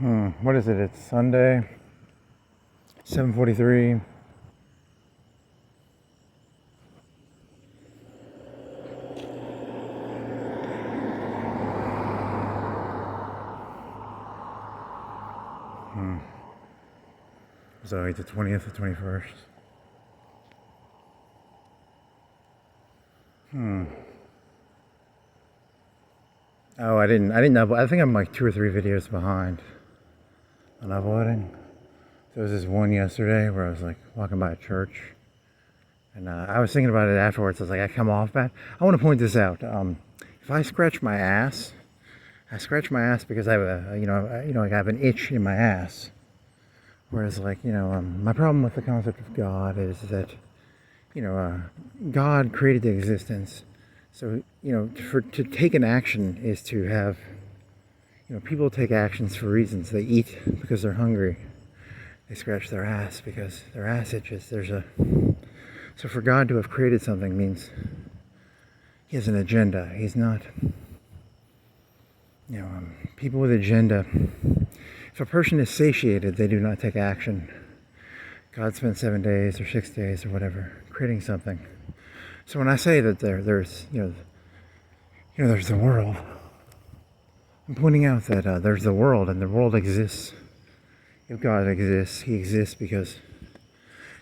What is it? It's Sunday, 7:43. So it's the 20th or 21st. Oh, I didn't upload. I think I'm like 2 or 3 videos behind on uploading. There was this one yesterday where I was like walking by a church, and I was thinking about it afterwards. I was like, I come off bad. I want to point this out. If I scratch my ass, I scratch my ass because I have like I have an itch in my ass. Whereas, like, my problem with the concept of God is that, God created the existence. So, to take an action is to have, people take actions for reasons. They eat because they're hungry. They scratch their ass because their ass itches. So for God to have created something means he has an agenda. He's not, people with agenda. If a person is satiated, they do not take action. God spent 7 days or 6 days or whatever creating something. So when I say that there's there's the world, I'm pointing out that there's the world, and the world exists. If God exists, he exists because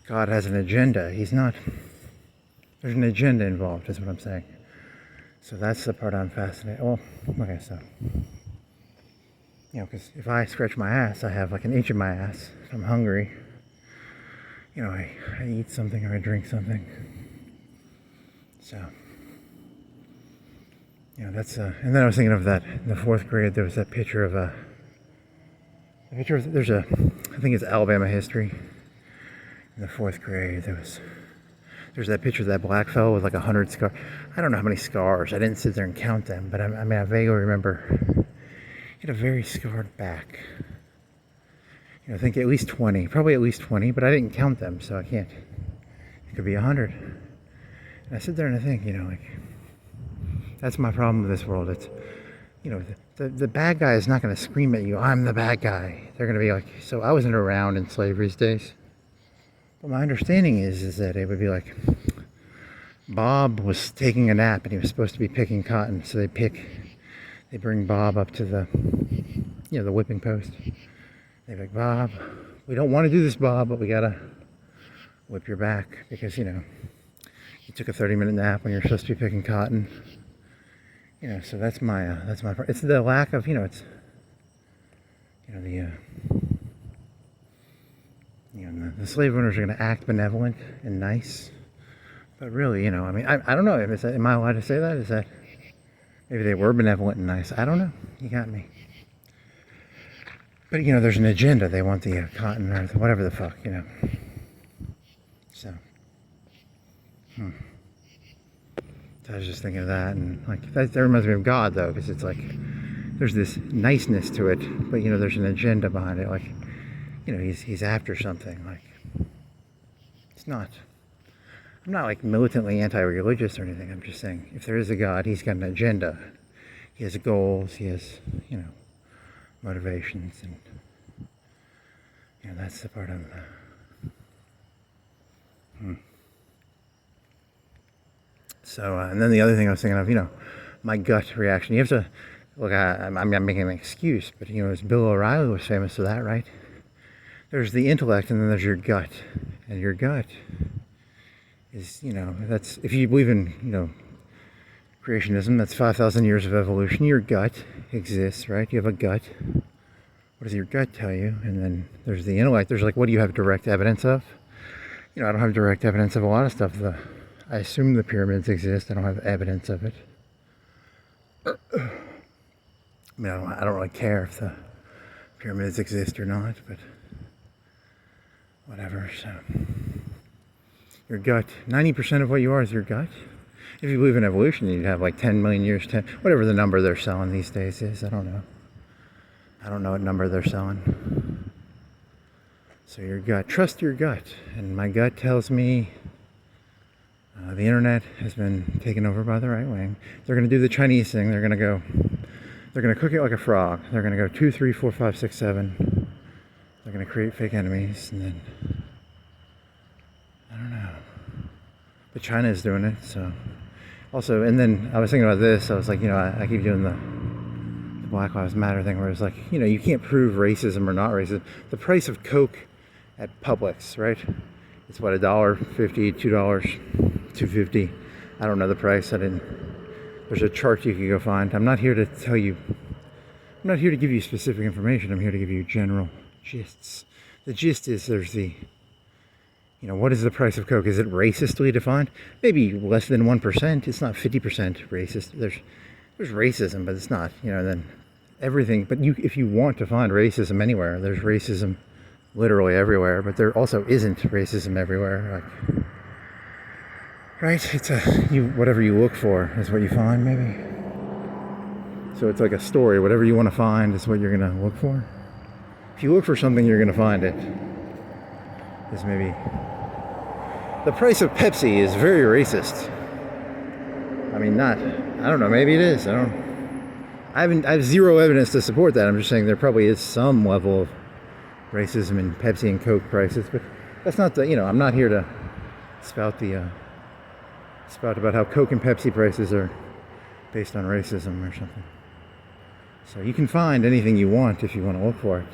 God has an agenda. He's not. There's an agenda involved, is what I'm saying. So that's the part I'm fascinated. Well, okay, so. Because if I scratch my ass, I have like an itch in my ass. If I'm hungry, I eat something or I drink something. So, that's, and then I was thinking of that, in the 4th grade, there was that picture of I think it's Alabama history. In the 4th grade, there's that picture of that black fellow with like 100 scars. I don't know how many scars. I didn't sit there and count them, but I vaguely remember he had a very scarred back. I think at least 20, probably at least 20, but I didn't count them, so I can't. It could be 100. And I sit there and I think, that's my problem with this world. It's, the bad guy is not going to scream at you, I'm the bad guy. They're going to be like, so I wasn't around in slavery's days. But my understanding is that it would be like, Bob was taking a nap and he was supposed to be picking cotton, so they bring Bob up to the whipping post. They're like, Bob, we don't want to do this, Bob, but we gotta whip your back because, you took a 30-minute nap when you're supposed to be picking cotton. So that's my it's the lack of, it's, the slave owners are going to act benevolent and nice. But really, I don't know. Am I allowed to say that? Is that, maybe they were benevolent and nice. I don't know. You got me. But, there's an agenda. They want the cotton or whatever the fuck, So. So I was just thinking of that. And, like, that reminds me of God, though, because it's like, there's this niceness to it. But, there's an agenda behind it. Like, he's after something. Like, it's not. I'm not, like, militantly anti-religious or anything. I'm just saying, if there is a God, he's got an agenda. He has goals. He has, motivations, and that's the part of So and then the other thing I was thinking of, my gut reaction. You have to look. I'm making an excuse, but as Bill O'Reilly was famous for that, right? There's the intellect, and then there's your gut, and your gut is that's, if you believe in creationism, that's 5,000 years of evolution. Your gut exists, right? You have a gut. What does your gut tell you? And then there's the intellect. There's like, what do you have direct evidence of? I don't have direct evidence of a lot of stuff. I assume the pyramids exist. I don't have evidence of it. I don't really care if the pyramids exist or not, but whatever. So your gut, 90% of what you are is your gut. If you believe in evolution, you'd have like 10 million years, whatever the number they're selling these days is. I don't know. I don't know what number they're selling. So your gut, trust your gut. And my gut tells me the internet has been taken over by the right wing. They're going to do the Chinese thing. They're going to go They're going to cook it like a frog. They're going to go 2, 3, 4, 5, 6, 7. They're going to create fake enemies, and then I don't know. But China is doing it, so. Also, and then I was thinking about this. I was like, I keep doing the Black Lives Matter thing, where it's like, you can't prove racism or not racism. The price of Coke at Publix, right? It's what, $1.50, $2, $2.50. I don't know the price. There's a chart you can go find. I'm not here to tell you. I'm not here to give you specific information. I'm here to give you general gists. The gist is what is the price of Coke? Is it racistly defined? Maybe less than 1%. It's not 50% racist. There's racism, but it's not, then everything. But if you want to find racism anywhere, there's racism literally everywhere, but there also isn't racism everywhere. Right? It's whatever you look for is what you find, maybe. So it's like a story. Whatever you want to find is what you're going to look for. If you look for something, you're going to find it. Is maybe the price of Pepsi is very racist. I mean, I don't know, maybe it is. I have zero evidence to support that. I'm just saying there probably is some level of racism in Pepsi and Coke prices, but that's not I'm not here to spout about how Coke and Pepsi prices are based on racism or something. So you can find anything you want if you want to look for it.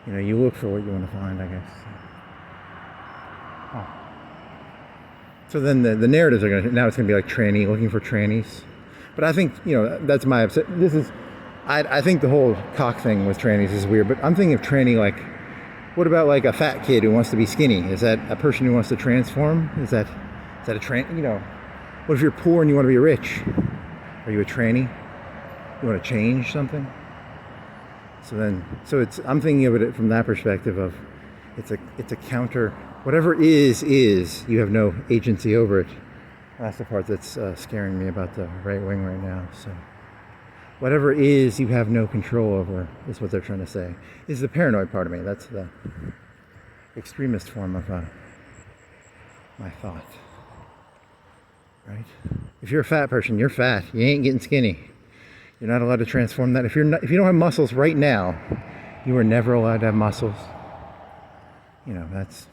You look for what you want to find, I guess. Oh. So then the narratives are now it's going to be like tranny, looking for trannies. But I think, that's my upset. I think the whole cock thing with trannies is weird, but I'm thinking of tranny like, what about like a fat kid who wants to be skinny? Is that a person who wants to transform? Is that a tranny? What if you're poor and you want to be rich? Are you a tranny? You want to change something? So I'm thinking of it from that perspective of it's a counter. Whatever is, you have no agency over it. That's the part that's scaring me about the right wing right now. So whatever is, you have no control over, is what they're trying to say. Is the paranoid part of me. That's the extremist form of my thought. Right? If you're a fat person, you're fat. You ain't getting skinny. You're not allowed to transform that. If you don't have muscles right now, you are never allowed to have muscles. That's.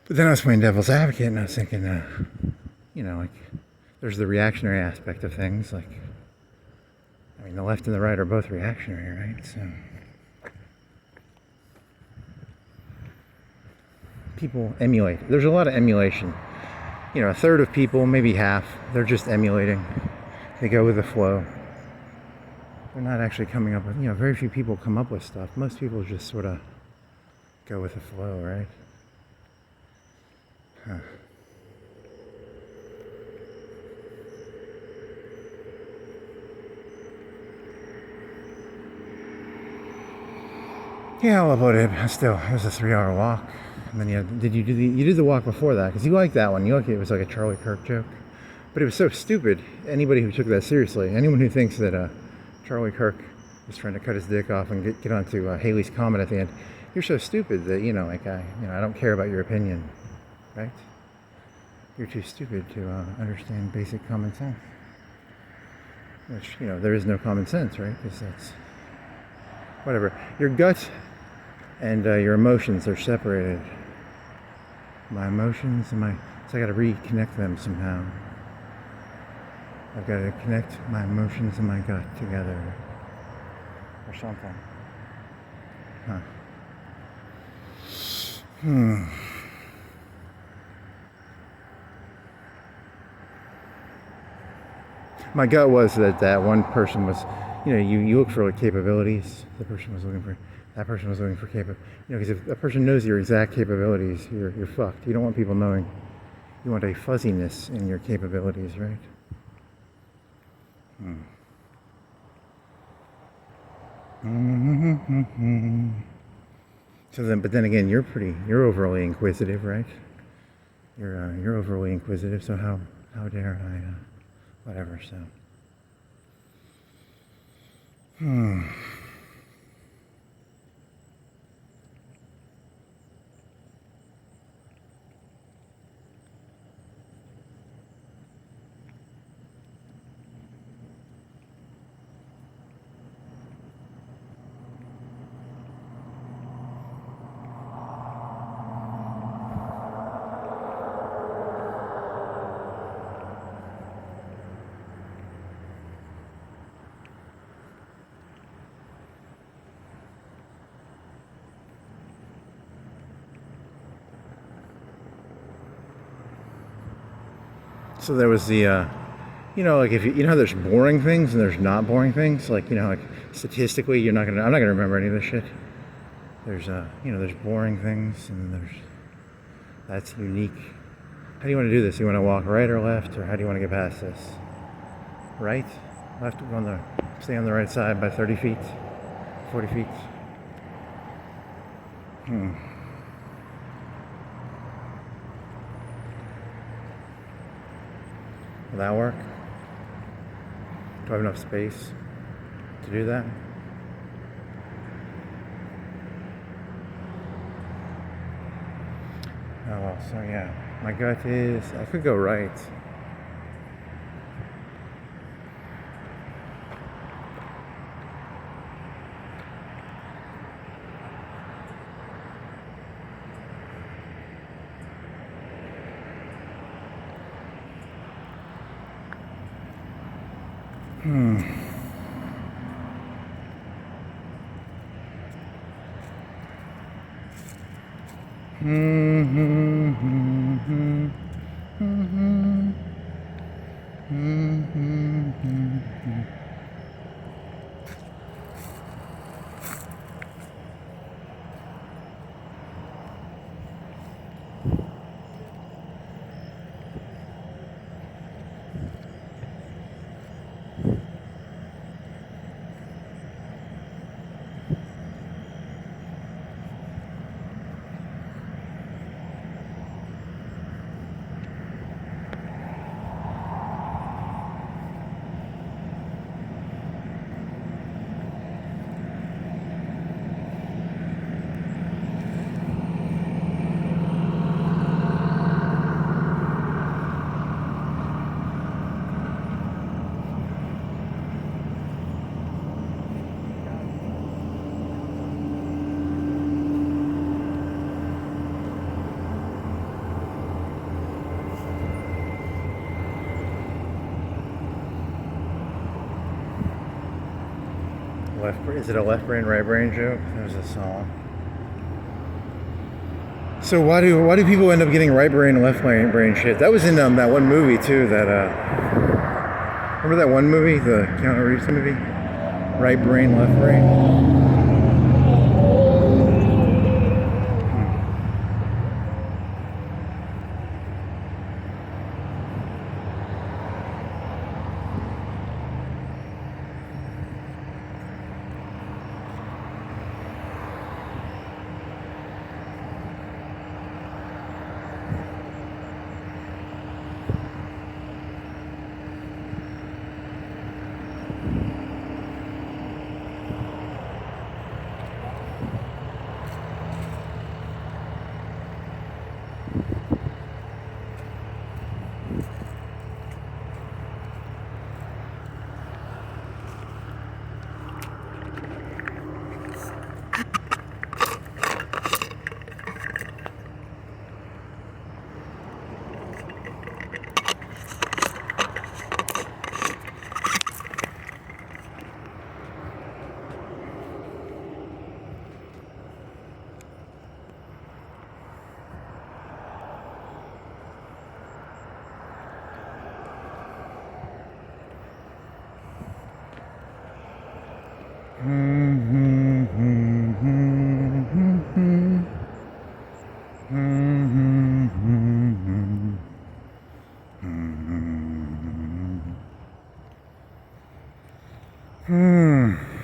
But then I was playing devil's advocate, and I was thinking, like, there's the reactionary aspect of things. Like, the left and the right are both reactionary, right? So people emulate. There's a lot of emulation. A third of people, maybe half, they're just emulating. They go with the flow. They're not actually coming up with, very few people come up with stuff. Most people just sort of go with the flow, right? Huh. Yeah, well, about it. Still, it was a 3-hour walk. And then you did the walk before that? Because you liked that one. You liked it was like a Charlie Kirk joke. But it was so stupid. Anybody who took that seriously, anyone who thinks that Charlie Kirk was trying to cut his dick off and get onto Haley's Comet at the end, you're so stupid that I don't care about your opinion, right? You're too stupid to understand basic common sense. Which there is no common sense, right? Because that's whatever. Your gut and your emotions are separated. My emotions and so I got to reconnect them somehow. I've got to connect my emotions and my gut together. Or something. Huh. My gut was that one person was, you look for capabilities. That person was looking for capabilities. Because if a person knows your exact capabilities, you're fucked. You don't want people knowing. You want a fuzziness in your capabilities, right? But then again, you're overly inquisitive, right? You're overly inquisitive. So how dare I, whatever. So. So there was the, like if you know how there's boring things and there's not boring things, like, like statistically I'm not gonna remember any of this shit. There's, there's boring things and that's unique. How do you want to do this? You want to walk right or left, or how do you want to get past this? Right? Left, stay on the right side by 30 feet, 40 feet. Will that work? Do I have enough space to do that? Oh well, so yeah. My gut is I could go right. Is it a left brain, right brain joke? There's a song. So why do people end up getting right brain and left brain shit? That was in that one movie too. That remember that one movie, the Keanu Reeves movie, Right Brain, Left Brain.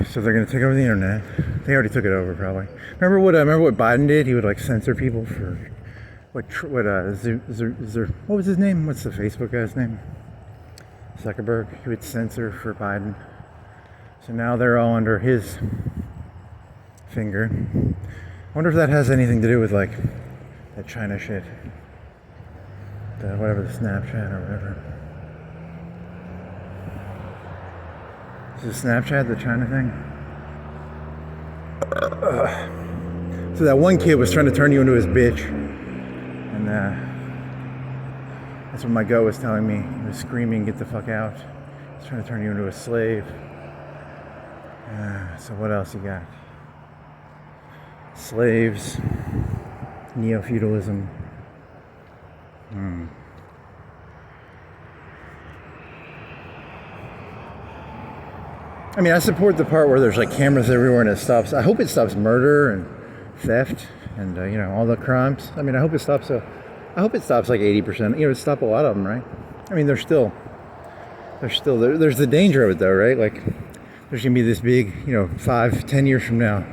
So they're gonna take over the internet. They already took it over, probably. Remember what Biden did? He would like censor people for what was his name? What's the Facebook guy's name? Zuckerberg. He would censor for Biden. So now they're all under his finger. I wonder if that has anything to do with like that China shit, whatever, the Snapchat or whatever. Is it Snapchat, the China thing? So that one kid was trying to turn you into his bitch, and that's what my gut was telling me. He was screaming, "Get the fuck out!" He's trying to turn you into a slave. So what else you got? Slaves, neo-feudalism. I mean, I support the part where there's like cameras everywhere and it stops. I hope it stops murder and theft and you know, all the crimes. I mean, I hope it stops. I hope it stops like 80%. You know, it stop a lot of them, right? I mean, there's the danger of it though, right? Like, there's gonna be this big, you know, 5-10 years from now,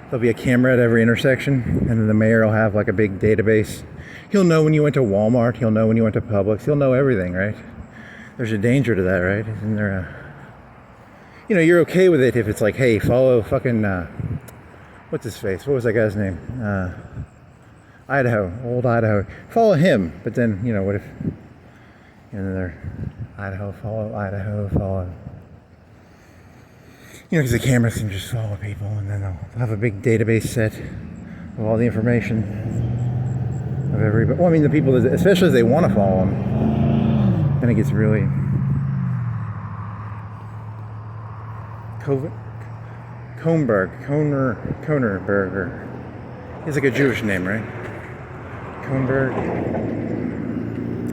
there'll be a camera at every intersection, and then the mayor will have like a big database. He'll know when you went to Walmart. He'll know when you went to Publix. He'll know everything, right? There's a danger to that, right? Isn't there a... You know, you're okay with it if it's like, hey, follow fucking, what's his face? What was that guy's name? Old Idaho. Follow him. But then, you know, what if, you know, they're Idaho, follow. You know, because the cameras can just follow people, and then they'll have a big database set of all the information of everybody. Well, I mean, the people, that, especially if they want to follow them, then it gets really... Konerberger. It's like a Jewish name, right? Kohnberg.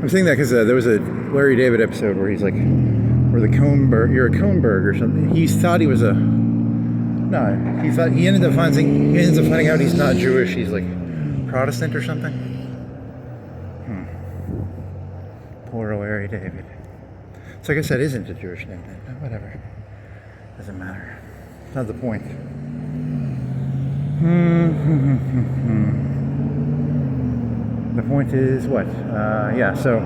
I'm saying that because there was a Larry David episode where he's like, "Or the Kohnberg, you're a Kohnberg or something." He thought he was a... No, he ended up finding out he's not Jewish. He's like Protestant or something. Poor Larry David. So I guess that isn't a Jewish name then. Whatever. Doesn't matter. It's not the point. The point is what? Yeah, so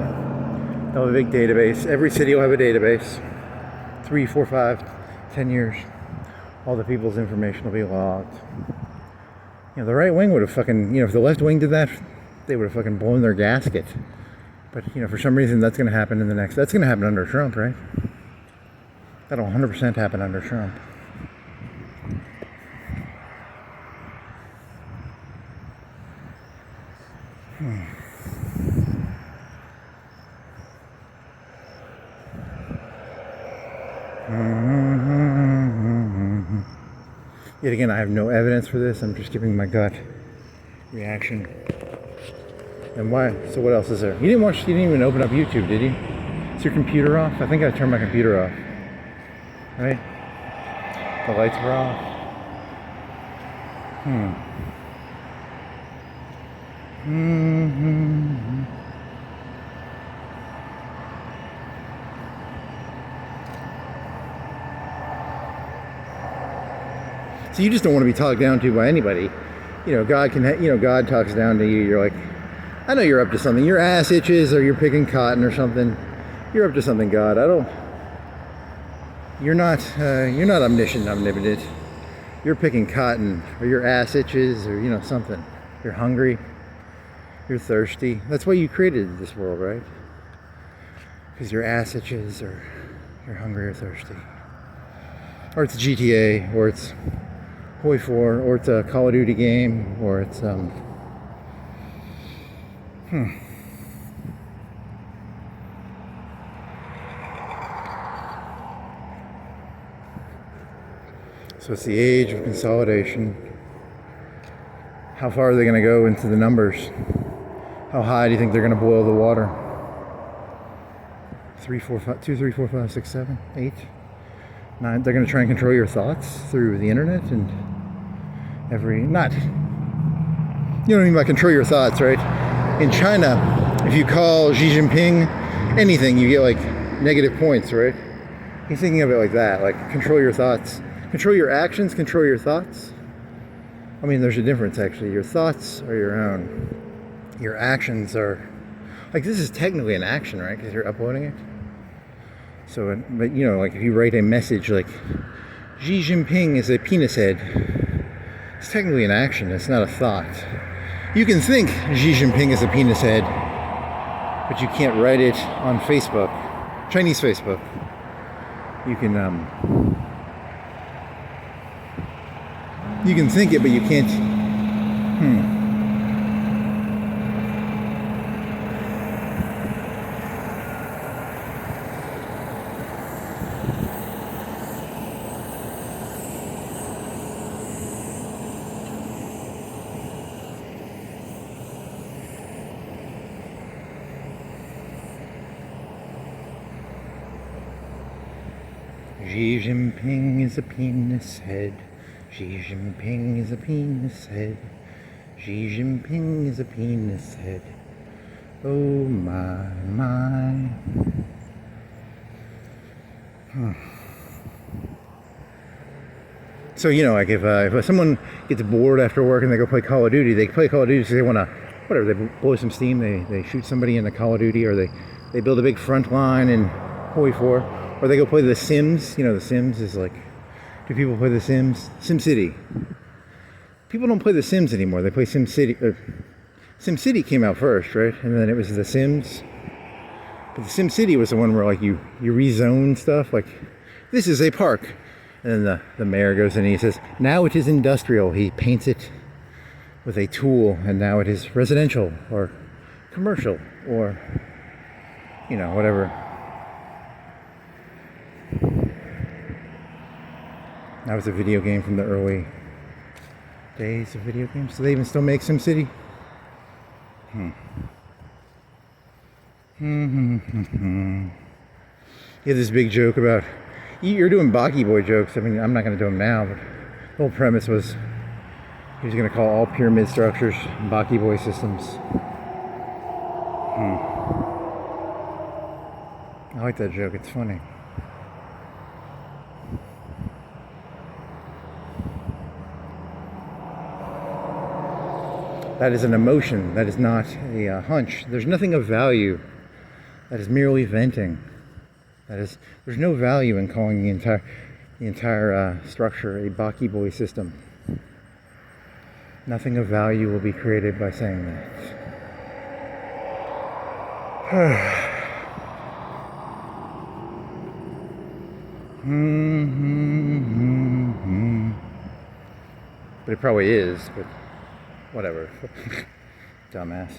they'll have a big database. Every city will have a database. 3, 4, 5, 10 years. All the people's information will be logged. You know, the right wing would have fucking, you know, if the left wing did that, they would have fucking blown their gasket. But, you know, for some reason that's going to happen that's going to happen under Trump, right? That'll 100% happen under Trump. Yet again, I have no evidence for this. I'm just giving my gut reaction. And why? So what else is there? You didn't even open up YouTube, did you? Is your computer off? I think I turned my computer off. Right? The lights were off. So you just don't want to be talked down to by anybody. You know, God talks down to you. You're like, I know you're up to something. Your ass itches, or you're picking cotton or something. You're up to something, God. You're not omniscient, omnipotent. You're picking cotton, or your ass itches, or, you know, something. You're hungry. You're thirsty. That's why you created this world, right? Because your ass itches, or you're hungry or thirsty. Or it's GTA, or it's Hoi 4, or it's a Call of Duty game, or it's So it's the age of consolidation. How far are they going to go into the numbers? How high do you think they're going to boil the water? 2, 3, 4, 5, 6, 7, 8, 9. They're going to try and control your thoughts through the internet and you know what I mean by control your thoughts, right? In China, if you call Xi Jinping anything, you get like negative points, right? He's thinking of it like that, like control your thoughts. Control your actions, control your thoughts. I mean, there's a difference actually. Your thoughts are your own. Your actions are, like, this is technically an action, right? Because you're uploading it. So, but you know, like if you write a message like, Xi Jinping is a penis head, it's technically an action, it's not a thought. You can think Xi Jinping is a penis head, but you can't write it on Facebook, Chinese Facebook. You can think it, but you can't. Xi Jinping is a penis head. Xi Jinping is a penis head. Xi Jinping is a penis head. Oh my, my. So, you know, like if someone gets bored after work and they go play Call of Duty, they play Call of Duty because they want to, whatever, they blow some steam, they shoot somebody in the Call of Duty, or they build a big front line in Hoi 4, or they go play The Sims. You know, The Sims is like, do people play The Sims? SimCity. People don't play The Sims anymore. They play SimCity. SimCity came out first, right? And then it was The Sims. But The SimCity was the one where like you rezone stuff. Like, this is a park. And then the mayor goes in and he says, now it is industrial. He paints it with a tool, and now it is residential or commercial or, you know, whatever. That was a video game from the early days of video games. Do they even still make SimCity? You have this big joke about, you're doing Baki Boy jokes. I mean, I'm not going to do them now, but the whole premise was he was going to call all pyramid structures Baki Boy systems. I like that joke. It's funny. That is an emotion. That is not a hunch. There's nothing of value. That is merely venting. There's no value in calling the entire structure a Baki Boy system. Nothing of value will be created by saying that. But it probably is, but whatever. Dumbass.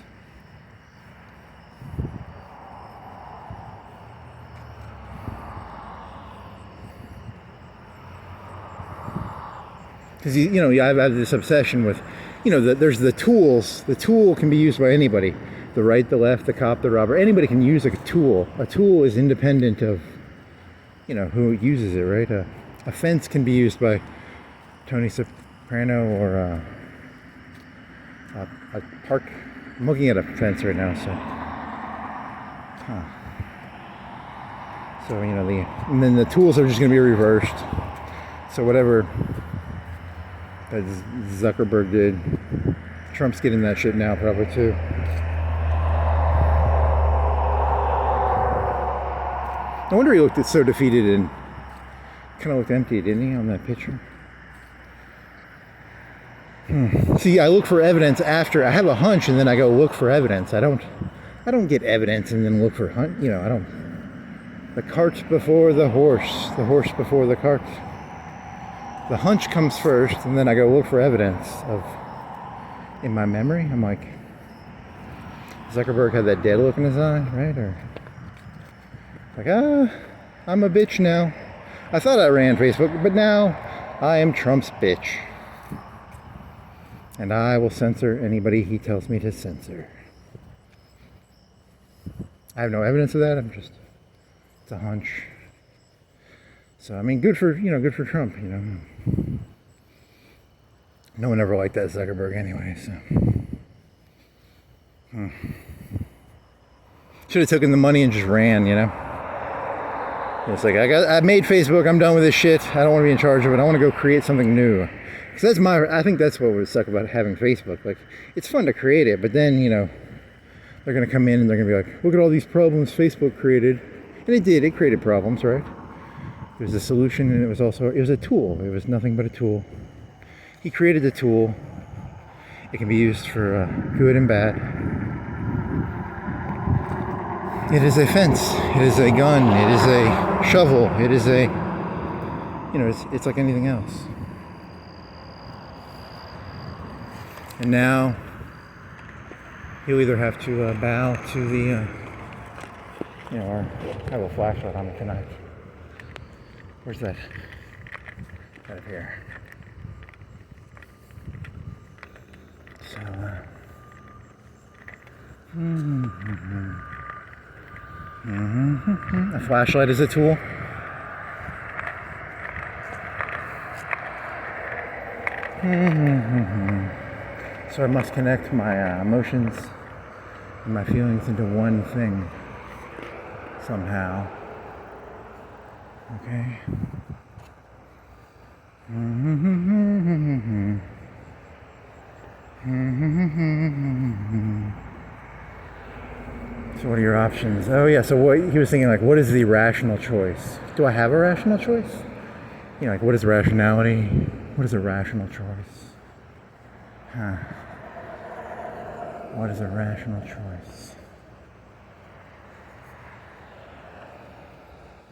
Because, you know, I have this obsession with, you know, there's the tools. The tool can be used by anybody. The right, the left, the cop, the robber. Anybody can use a tool. A tool is independent of, you know, who uses it, right? A fence can be used by Tony Soprano or a park. I'm looking at a fence right now, so. So, you know, and then the tools are just going to be reversed. So whatever that Zuckerberg did, Trump's getting that shit now probably too. No wonder he looked so defeated and kind of looked empty, didn't he, on that picture? See, I look for evidence after I have a hunch, and then I go look for evidence. I don't get evidence and then look for hunt. You know, I don't. The cart before the horse before the cart. The hunch comes first, and then I go look for evidence of. In my memory, I'm like, Zuckerberg had that dead look in his eye, right? Or like, I'm a bitch now. I thought I ran Facebook, but now I am Trump's bitch. And I will censor anybody he tells me to censor. I have no evidence of that. It's a hunch. So, I mean, good for Trump, you know. No one ever liked that Zuckerberg anyway, so. Should have taken the money and just ran, you know. It's like, I made Facebook, I'm done with this shit. I don't want to be in charge of it. I want to go create something new. Because I think that's what would suck about having Facebook. Like, it's fun to create it, but then, you know, they're going to come in and they're going to be like, look at all these problems Facebook created. And it did, it created problems, right? It was a solution, and it was a tool. It was nothing but a tool. He created the tool. It can be used for good and bad. It is a fence. It is a gun. It is a shovel. It is a, you know, it's like anything else. And now you'll either have to bow to the, you know, or I have a flashlight on it tonight. Where's that? Right here. So, a flashlight is a tool. So I must connect my emotions and my feelings into one thing somehow. Okay. So what are your options? Oh yeah, so what he was thinking, like, what is the rational choice? Do I have a rational choice? You know, like, what is rationality? What is a rational choice? Huh. What is a rational choice?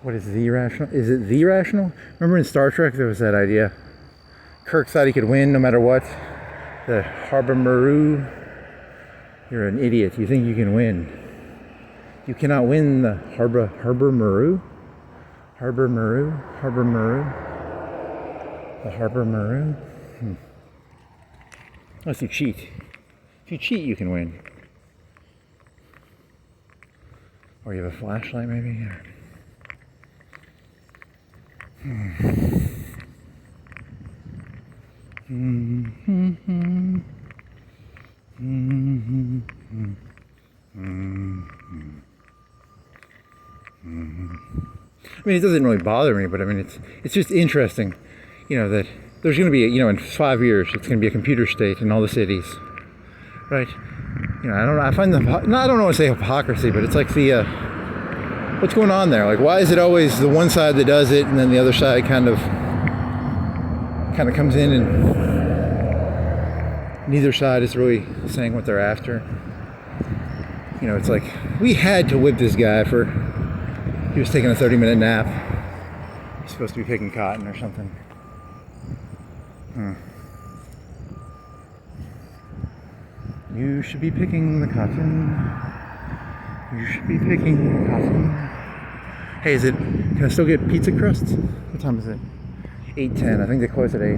What is the rational? Is it the rational? Remember in Star Trek there was that idea. Kirk thought he could win no matter what. The Harbor Maru. You're an idiot. You think you can win. You cannot win the Harbor Maru. Harbor Maru. Harbor Maru. The Harbor Maru. Unless you cheat. If you cheat, you can win. Or you have a flashlight, maybe. I mean, it doesn't really bother me, but I mean, it's just interesting, you know, that there's going to be, you know, in 5 years, it's going to be a computer state in all the cities, right? You know, I find I don't want to say hypocrisy, but it's like the, what's going on there? Like, why is it always the one side that does it, and then the other side kind of comes in, and neither side is really saying what they're after. You know, it's like, we had to whip this guy for, he was taking a 30-minute nap. He's supposed to be picking cotton or something. You should be picking the cotton. You should be picking the cotton. Hey, can I still get pizza crusts? What time is it? 8:10. I think they close at 8.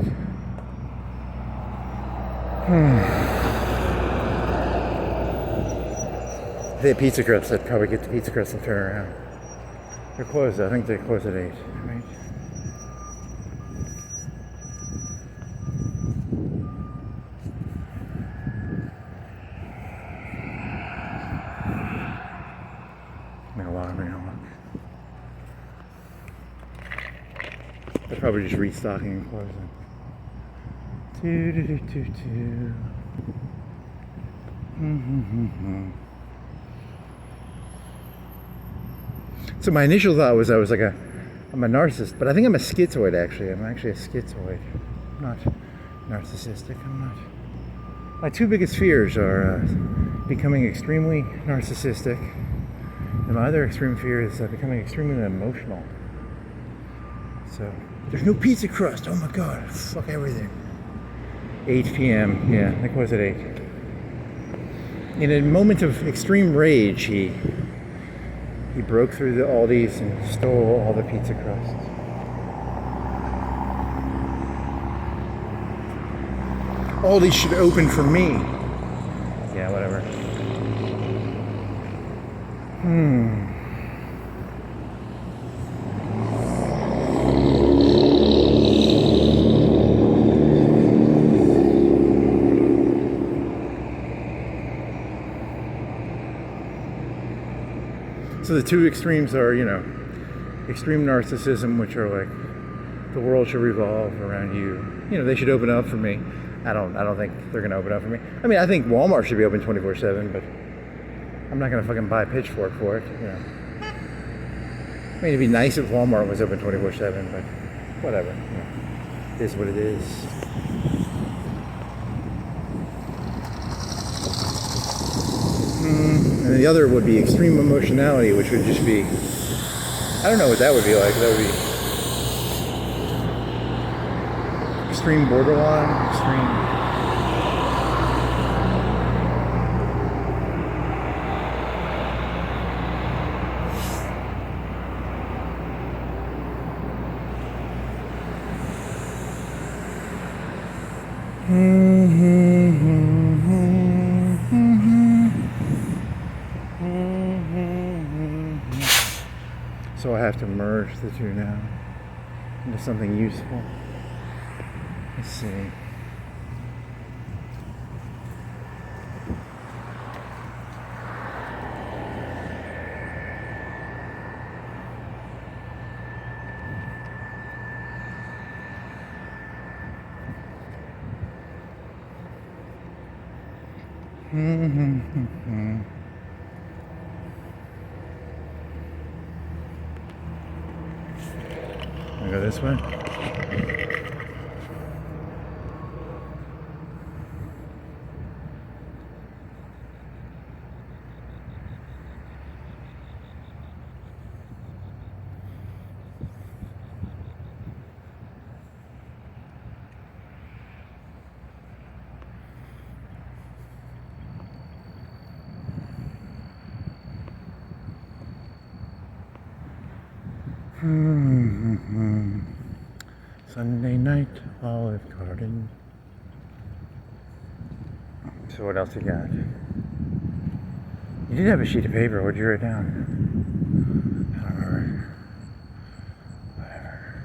If they had pizza crusts, I'd probably get the pizza crusts and turn around. They're closed. I think they close at 8, right? They're probably just restocking and closing. So my initial thought was I'm a narcissist, but I think I'm a schizoid actually. I'm actually a schizoid. I'm not narcissistic. I'm not. My two biggest fears are becoming extremely narcissistic, and my other extreme fear is becoming extremely emotional. So there's no pizza crust. Oh my god, fuck everything. 8 p.m. Yeah, they close at 8. In a moment of extreme rage, he broke through the Aldi's and stole all the pizza crusts. Aldi should open for me. Yeah, whatever. So the two extremes are, you know, extreme narcissism, which are like, the world should revolve around you. You know, they should open up for me. I don't think they're going to open up for me. I mean, I think Walmart should be open 24/7, but I'm not going to fucking buy a pitchfork for it, you know. I mean, it'd be nice if Walmart was open 24/7, but whatever. You know, it is what it is. And the other would be extreme emotionality, which would just be, I don't know what that would be like. That would be extreme borderline, extreme. So I have to merge the two now into something useful. Let's see. I go this way. Sunday night, Olive Garden. So what else you got? You did have a sheet of paper. What'd you write down? I don't remember. Whatever.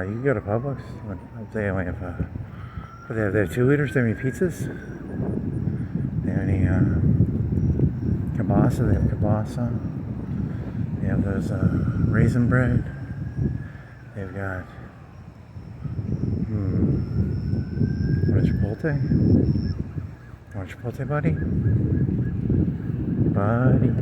You can go to Publix. They only have, they have 2 liters. They have any pizzas? They have any kielbasa? They have kielbasa. They have those raisin bread. They've got what is Chipotle? You want Chipotle, buddy? Buddy.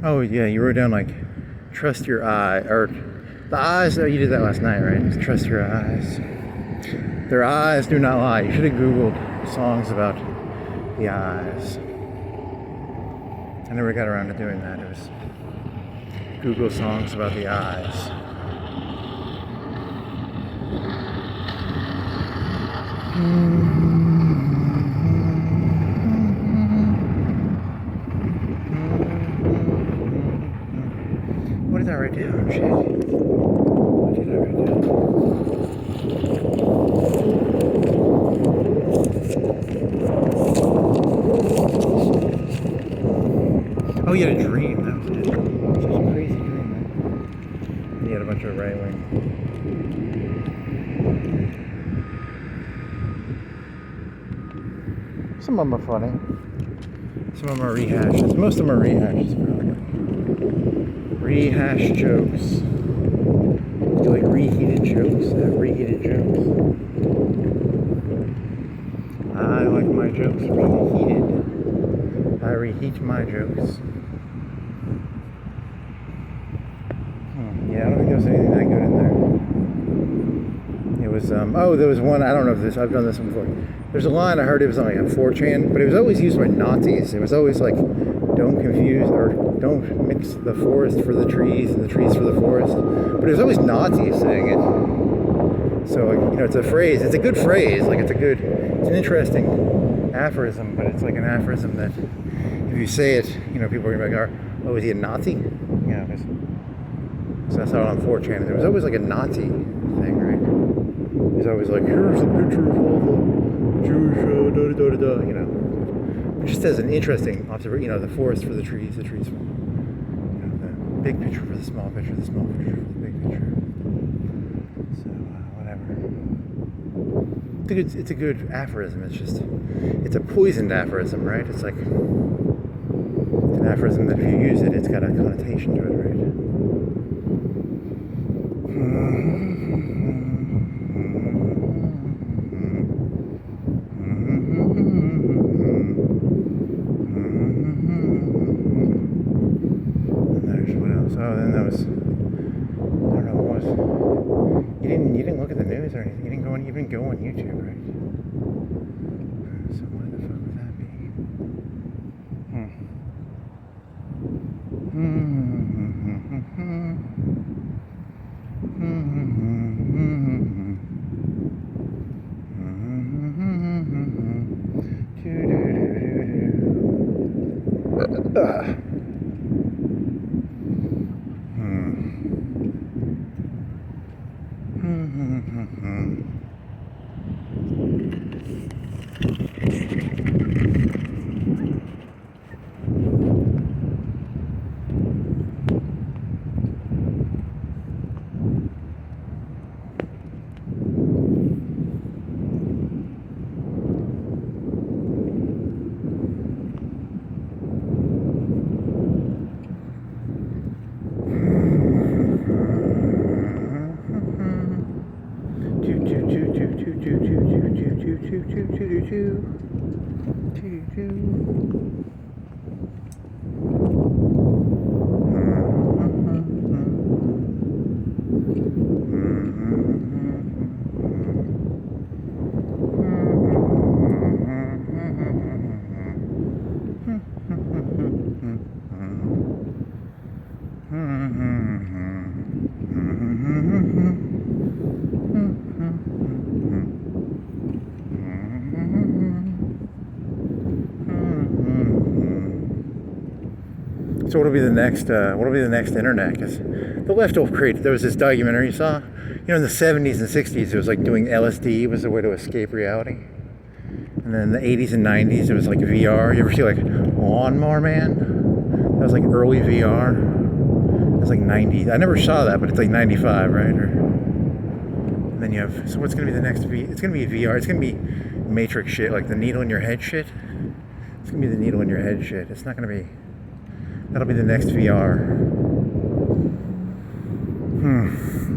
Oh yeah, you wrote down like trust your eye, or the eyes. Oh, you did that last night, right? Trust your eyes. Their eyes do not lie. You should have Googled songs about the eyes. I never got around to doing that. It was Google songs about the eyes. What did I write down? Shit. What did I write down? Oh, you had a dream. That was it. Such a crazy dream, man. You had a bunch of right wing. Some of them are funny. Some of them are rehashes. Most of them are rehashes, probably. Rehash jokes. You like reheated jokes? Reheated jokes. I like my jokes reheated. Repeat my jokes. Yeah, I don't think there was anything that good in there. It was, there was one, I don't know if this, I've done this one before. There's a line I heard, it was on like a 4chan, but it was always used by Nazis. It was always like, don't confuse, or don't mix the forest for the trees and the trees for the forest. But it was always Nazis saying it. So, like, you know, it's a phrase, it's a good phrase, like it's an interesting aphorism, but it's like an aphorism that if you say it, you know, people are going to be like, oh, is he a Nazi? You know, so I saw it on 4chan. There was always like a Nazi thing, right? It was always like, here's a picture of all the Jewish, you know. Just as an interesting observation, you know, the forest for the trees for, you know, the big picture for the small picture, the small picture for the big picture. So, whatever. It's a good aphorism. It's a poisoned aphorism, right? It's like, it's an aphorism that if you use it, it's got a connotation to it, right? Oh, then that was, I don't know what was, you didn't look at the news or anything, you didn't go on YouTube, right? So what the fuck would that be? So what'll be the next internet? Because the left will create. There was this documentary you saw, you know, in the 70s and 60s. It was like doing LSD was the way to escape reality, and then in the 80s and 90s it was like VR. You ever see like Lawnmower Man? That was like early VR. It was like 90s. I never saw that, but it's like 95, right? And then you have. So what's gonna be the next? It's gonna be VR. It's gonna be Matrix shit, like the needle in your head shit. It's gonna be the needle in your head shit. It's not gonna be. That'll be the next VR.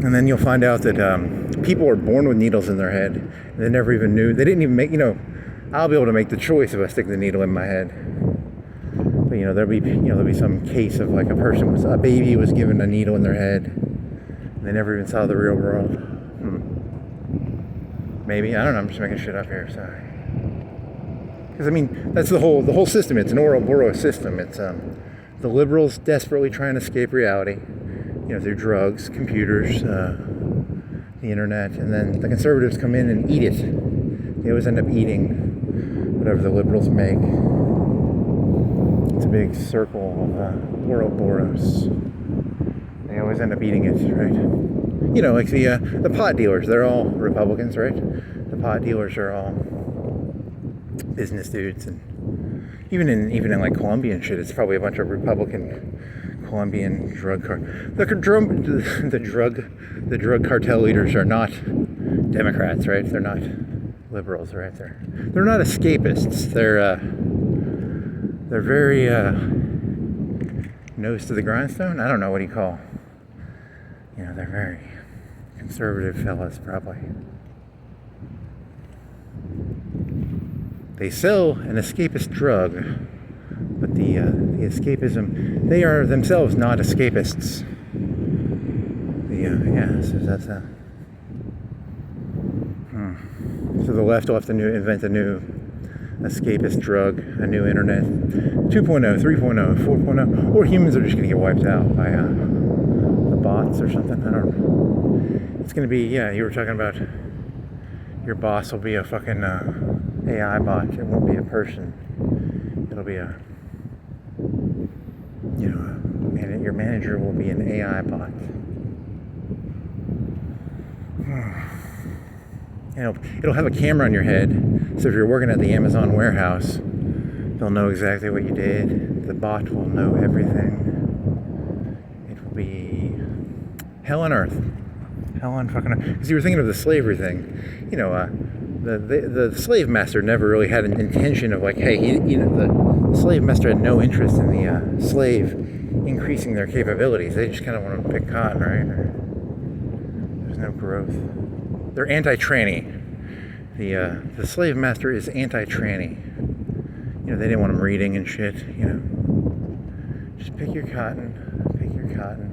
And then you'll find out that people are born with needles in their head. They never even knew. They didn't even make, you know, I'll be able to make the choice if I stick the needle in my head. But, you know, there'll be some case of like a baby was given a needle in their head. And they never even saw the real world. Maybe, I don't know, I'm just making shit up here, sorry. Because, I mean, that's the whole system. It's an Ouroboros system. It's, the liberals desperately trying to escape reality, you know, through drugs, computers, the internet, and then the conservatives come in and eat it. They always end up eating whatever the liberals make. It's a big circle of Ouroboros. They always end up eating it, right? You know, like the pot dealers, they're all Republicans, right? The pot dealers are all business dudes, and even in like Colombia and shit, it's probably a bunch of Republican Colombian drug cartel leaders are not Democrats, right? They're not liberals, right? They're not escapists. They're very nose to the grindstone. I don't know what you call. You know, they're very conservative fellas, probably. They sell an escapist drug But the escapism, they are themselves not escapists. So that's So the left will have to invent a new escapist drug, a new internet, 2.0, 3.0, 4.0, or humans are just going to get wiped out by the bots or something. I don't know. It's going to be, you were talking about your boss will be a fucking AI bot. It won't be a person. It'll be your manager will be an AI bot. It'll have a camera on your head, so if you're working at the Amazon warehouse, they'll know exactly what you did. The bot will know everything. It will be hell on earth. Hell on fucking earth. Because you were thinking of the slavery thing. The slave master never really had an intention of like, hey, the slave master had no interest in the slave increasing their capabilities. They just kind of want to pick cotton, right? There's no growth. They're anti-tranny. The slave master is anti-tranny. They didn't want them reading and shit. Just pick your cotton. Pick your cotton.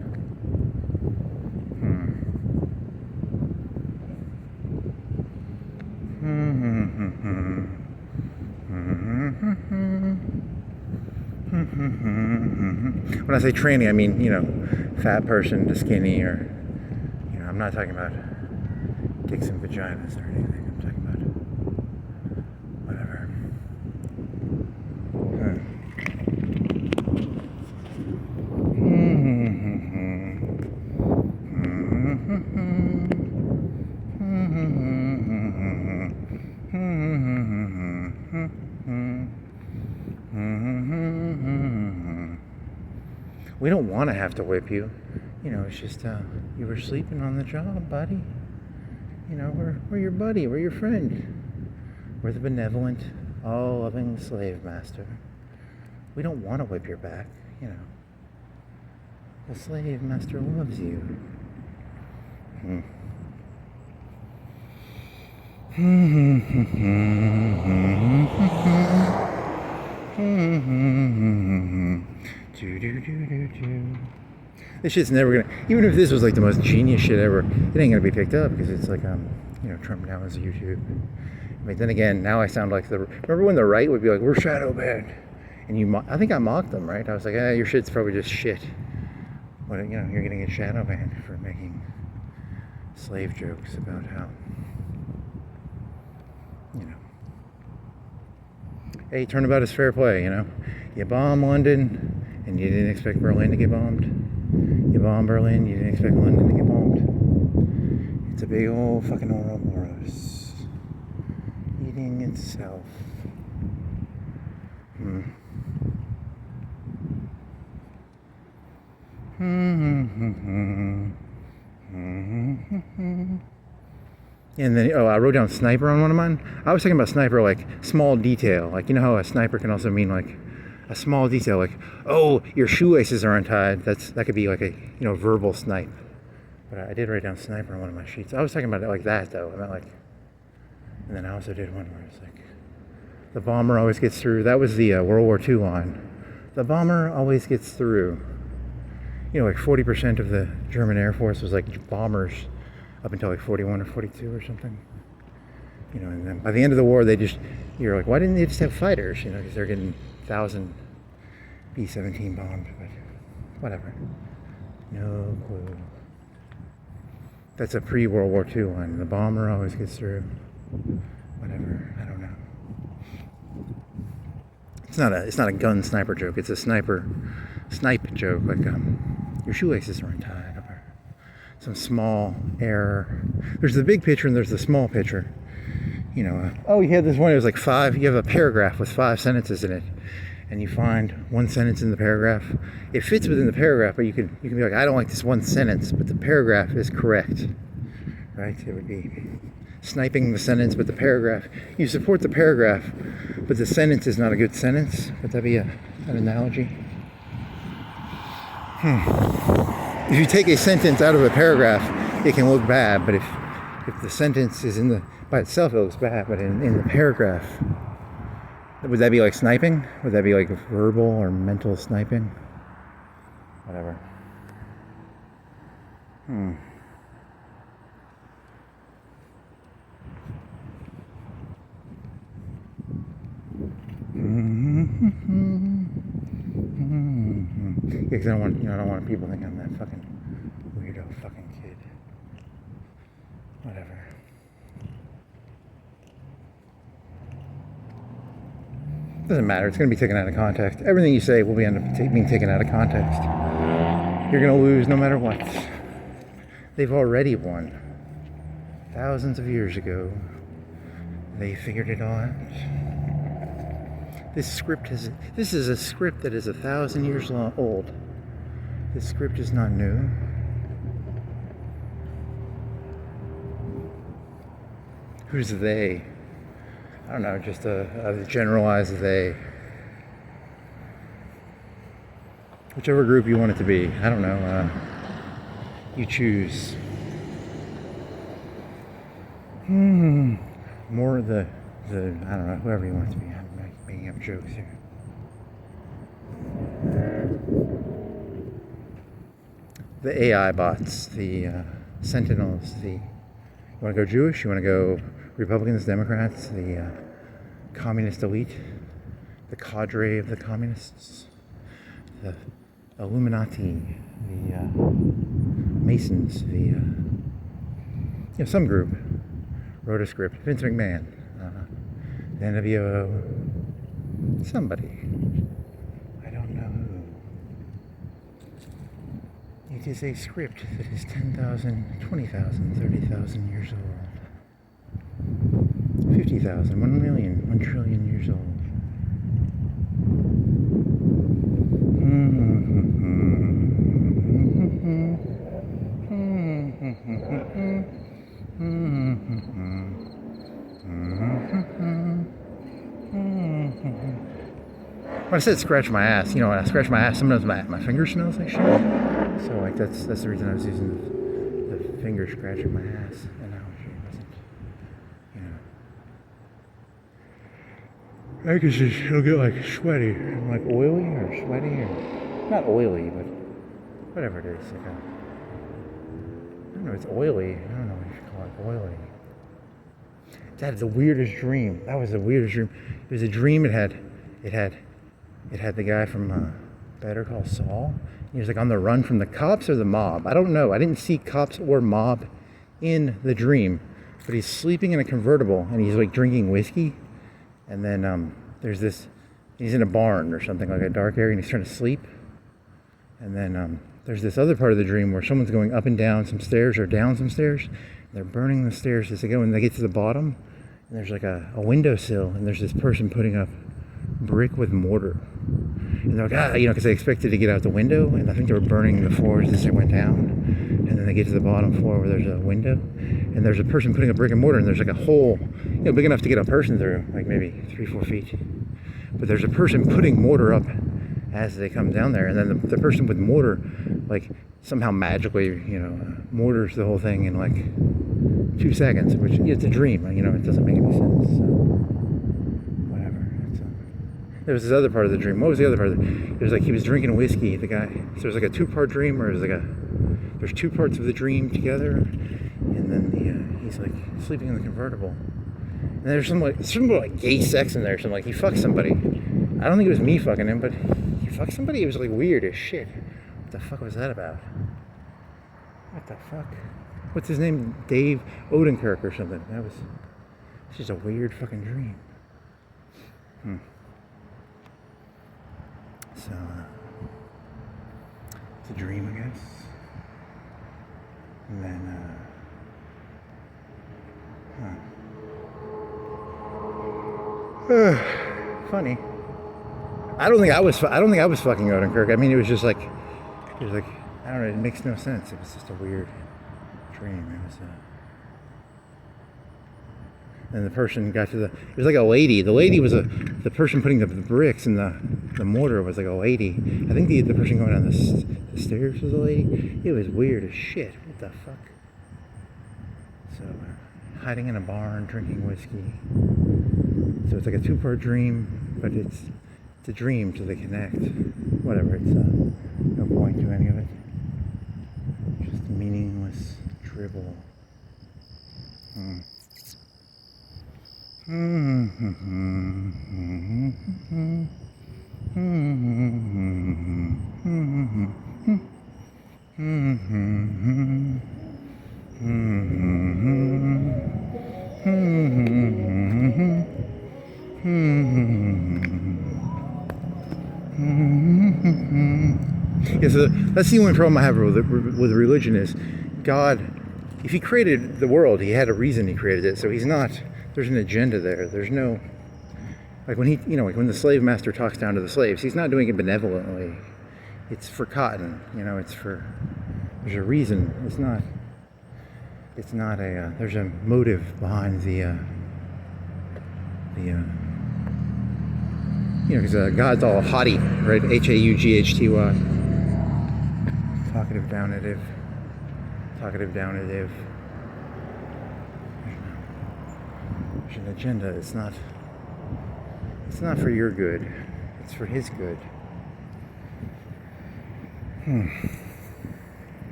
When I say tranny, I mean fat person to skinny, or I'm not talking about dicks and vaginas or anything. I'm talking about whatever. We don't want to have to whip you. It's just you were sleeping on the job, buddy. We're your buddy, we're your friend. We're the benevolent, all-loving slave master. We don't want to whip your back, The slave master loves you. This shit's never gonna, even if this was like the most genius shit ever, it ain't gonna be picked up because it's like, Trump now is YouTube. But then again, now I sound like remember when the right would be like, we're shadow banned? And I think I mocked them, right? I was like, your shit's probably just shit. But, you're gonna get shadow banned for making slave jokes about how, hey, turnabout is fair play, You bomb London, and you didn't expect Berlin to get bombed. You bomb Berlin, you didn't expect London to get bombed. It's a big old fucking Ouroboros eating itself. And then, I wrote down sniper on one of mine. I was talking about sniper like small detail. Like, how a sniper can also mean like a small detail, like, oh, your shoelaces are untied. That could be like a, verbal snipe. But I did write down sniper on one of my sheets. I was talking about it like that, though. I meant like, and then I also did one where it's like, the bomber always gets through. That was the World War II line. The bomber always gets through. Like 40% of the German Air Force was like bombers up until like 41 or 42 or something. And then by the end of the war, you're like, why didn't they just have fighters? Because they're getting 1,000 B-17 bombed, but whatever. No clue. That's a pre-World War II line. The bomber always gets through. Whatever. I don't know. It's not a gun sniper joke. It's a snipe joke. Like your shoelaces are untied, or some small error. There's the big picture and there's the small picture. You have this one. It was like 5. You have a paragraph with 5 sentences in it, and you find one sentence in the paragraph. It fits within the paragraph, but you can be like, I don't like this one sentence, but the paragraph is correct, right? It would be sniping the sentence, but the paragraph. You support the paragraph, but the sentence is not a good sentence. Would that be an analogy? If you take a sentence out of a paragraph, it can look bad, but if the sentence is by itself, it looks bad, but in the paragraph, Would that be like sniping? Would that be like verbal or mental sniping? Whatever. Yeah, because I don't want people thinking I'm that fucking weirdo fucking kid. Whatever. Doesn't matter. It's going to be taken out of context. Everything you say will end up being taken out of context. You're going to lose no matter what. They've already won. Thousands of years ago, they figured it all out. This is a script that is 1,000 years old. This script is not new. Who's they? I don't know, just a generalized they. Whichever group you want it to be. I don't know. You choose. More the I don't know, whoever you want it to be. I'm making up jokes here. The AI bots, the sentinels, you want to go Jewish? You want to go Republicans, Democrats, the communist elite, the cadre of the communists, the Illuminati, the Masons, some group wrote a script. Vince McMahon, the NWO, somebody. I don't know who. It is a script that is 10,000, 20,000, 30,000 years old. 50,000, 1 million, 1 trillion years old. When I said scratch my ass, when I scratch my ass, sometimes my finger smells like shit. So like that's the reason I was using the finger scratching my ass analogy. It wasn't, I guess it'll get like sweaty, like oily or sweaty, or not oily, but whatever it is. Like I don't know, it's oily. I don't know what you should call it, oily. That is the weirdest dream. That was the weirdest dream. It was a dream. It had the guy from Better Call Saul. He was like on the run from the cops or the mob. I don't know. I didn't see cops or mob in the dream, but he's sleeping in a convertible and he's like drinking whiskey. And then he's in a barn or something, like a dark area, and he's trying to sleep. And then there's this other part of the dream where someone's going up and down some stairs or down some stairs. And they're burning the stairs as they go, and they get to the bottom. And there's like a windowsill, and there's this person putting up brick with mortar. And they're like, because they expected to get out the window, and I think they were burning the floors as they went down. And then they get to the bottom floor where there's a window, and there's a person putting a brick and mortar, and there's like a hole, big enough to get a person through, like maybe 3-4 feet. But there's a person putting mortar up as they come down there, and then the person with mortar, like somehow magically, mortars the whole thing in like 2 seconds, which it's a dream, it doesn't make any sense. So whatever. There was this other part of the dream. What was the other part of it? It was like he was drinking whiskey, the guy. So there's like a 2-part dream, or there's 2 parts of the dream together, and then he's like sleeping in the convertible. And there's some like gay sex in there. Some like he fucked somebody. I don't think it was me fucking him, but he fucked somebody. It was like weird as shit. What the fuck was that about? What the fuck? What's his name? Dave Odenkirk or something. It's just a weird fucking dream. So, it's a dream, I guess. And then, funny. I don't think I was fucking Odenkirk. I mean, it was like, I don't know. It makes no sense. It was just a weird dream. It was. And the person got to it was like a lady. The lady was the person putting the bricks and the mortar was like a lady. I think the person going down the stairs was a lady. It was weird as shit. What the fuck? So, hiding in a barn, drinking whiskey. So it's like a 2-part dream, but it's a dream to the connect. Whatever, it's no point to any of it. Just meaningless dribble. Yeah, so that's the only problem I have with religion is God, if he created the world, he had a reason he created it. So he's not, there's an agenda there. There's no, like when he, like when the slave master talks down to the slaves, he's not doing it benevolently. It's for cotton, it's for, there's a reason. It's not a, there's a motive behind the because God's all haughty, right? H-A-U-G-H-T-Y. Talkative downative. There's an agenda. It's not for your good. It's for his good.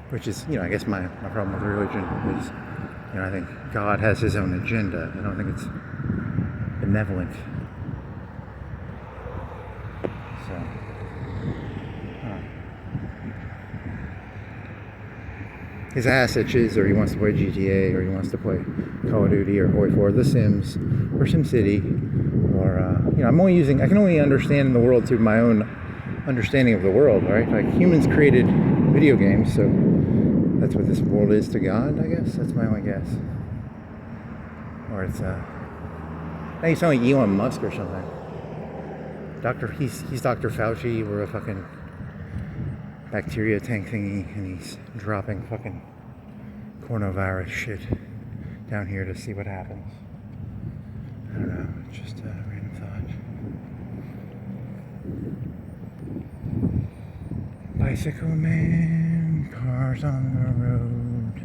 Which is, I guess my problem with religion is, I think God has his own agenda. I don't think it's benevolent. So, his ass itches, or he wants to play GTA, or he wants to play Call of Duty, or Hoi 4, The Sims, or SimCity, or I can only understand in the world through my own understanding of the world, right? Like humans created video games, so that's what this world is to God, I guess. That's my only guess. Or it's now you sound like Elon Musk or something. He's Dr. Fauci. We're a fucking bacteria tank thingy, and he's dropping fucking coronavirus shit down here to see what happens. I don't know, just a random thought. Bicycle man, cars on the road.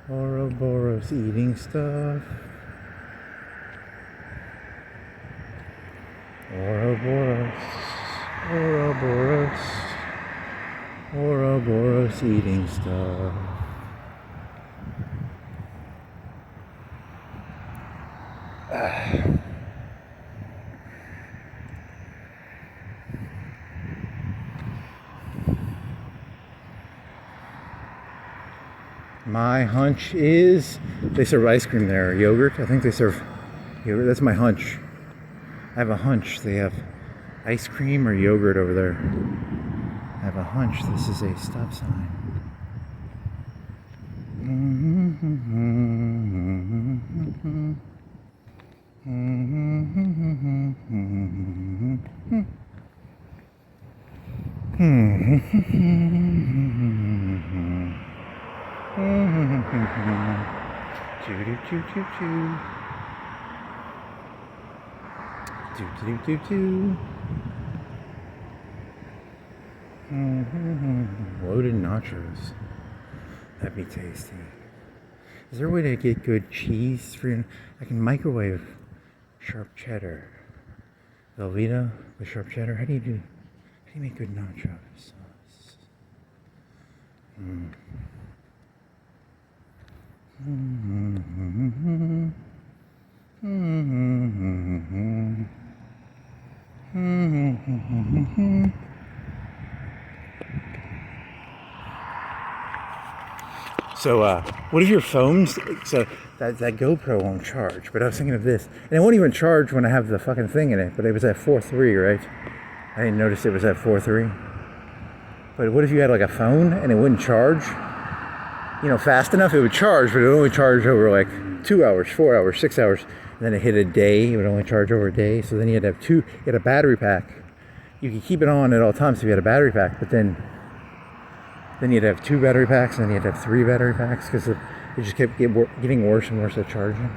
Ouroboros eating stuff. Ouroboros eating stuff. My hunch is they serve ice cream there, or yogurt. I think they serve yogurt. That's my hunch. I have a hunch they have ice cream or yogurt over there. I have a hunch this is a stop sign. Loaded nachos. That'd be tasty. Is there a way to get good cheese for your... I can microwave sharp cheddar. Velveeta with sharp cheddar. How do you make good nacho sauce? So, what if your phones? So that GoPro won't charge. But I was thinking of this, and it won't even charge when I have the fucking thing in it. But it was at 4.3, right? I didn't notice it was at 4.3. But what if you had like a phone and it wouldn't charge? Fast enough, it would charge, but it would only charge over like 2 hours, 4 hours, 6 hours. And then it hit a day, it would only charge over a day. So then you had to have you had a battery pack. You could keep it on at all times if you had a battery pack, but then you'd have 2 battery packs, and then you'd have 3 battery packs, because it just kept getting worse and worse at charging.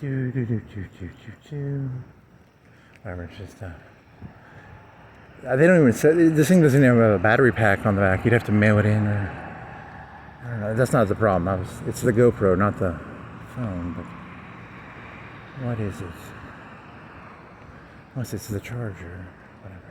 Do do do do do do do. Whatever, it's just they don't even say, this thing doesn't even have a battery pack on the back. You'd have to mail it in, or I don't know. That's not the problem. It's the GoPro, not the phone. But what is it? Unless it's the charger. Whatever.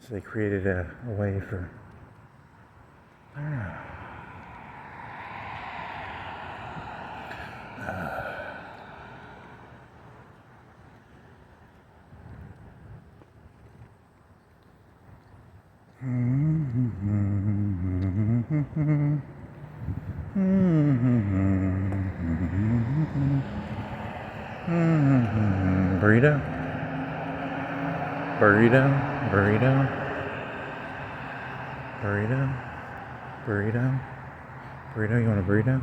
So they created a way for, I don't know. Burrito? Burrito? Burrito? Burrito? Burrito? Burrito? You want a burrito?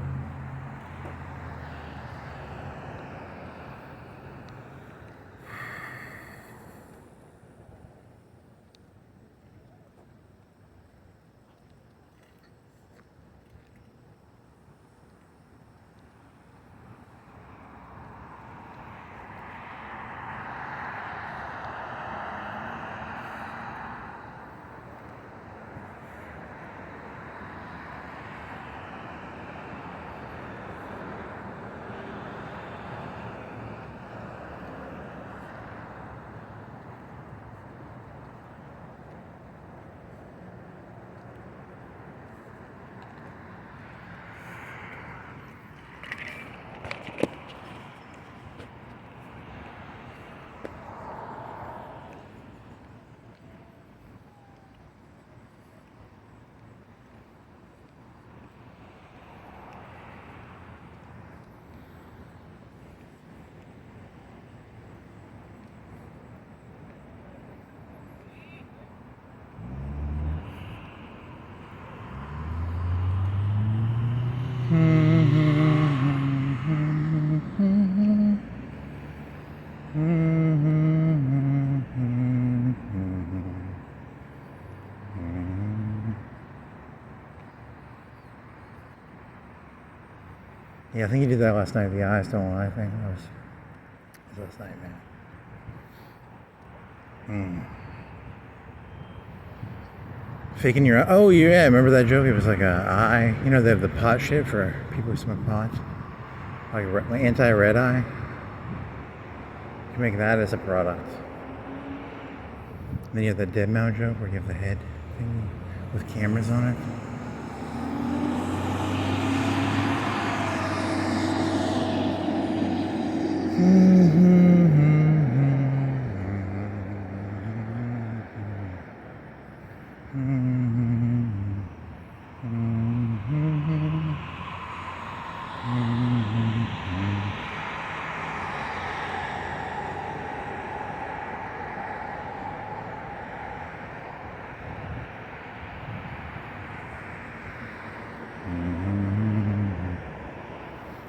Yeah, I think you did that last night. The eyes don't lie thing. That was last night, man. Faking your eye. Oh, yeah, remember that joke? It was like a eye. You know, they have the pot shit for people who smoke pot. Like anti-red eye. You can make that as a product. And then you have the dead mouth joke where you have the head thing with cameras on it.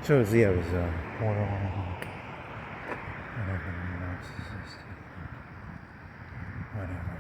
So it was borderline, whatever, narcissistic, whatever.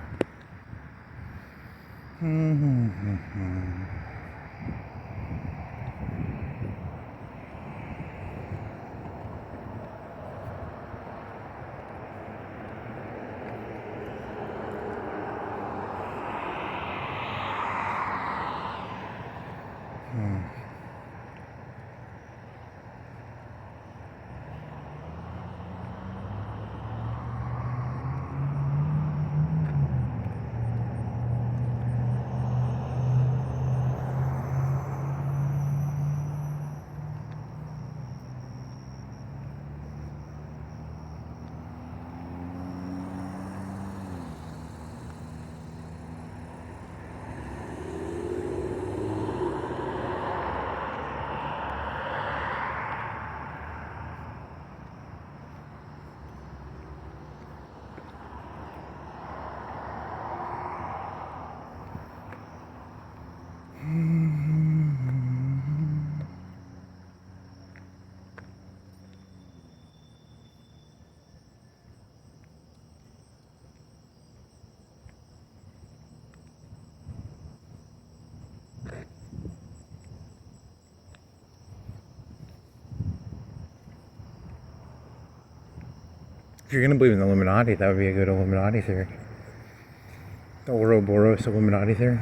If you're going to believe in the Illuminati, that would be a good Illuminati theory. The Ouroboros Illuminati theory.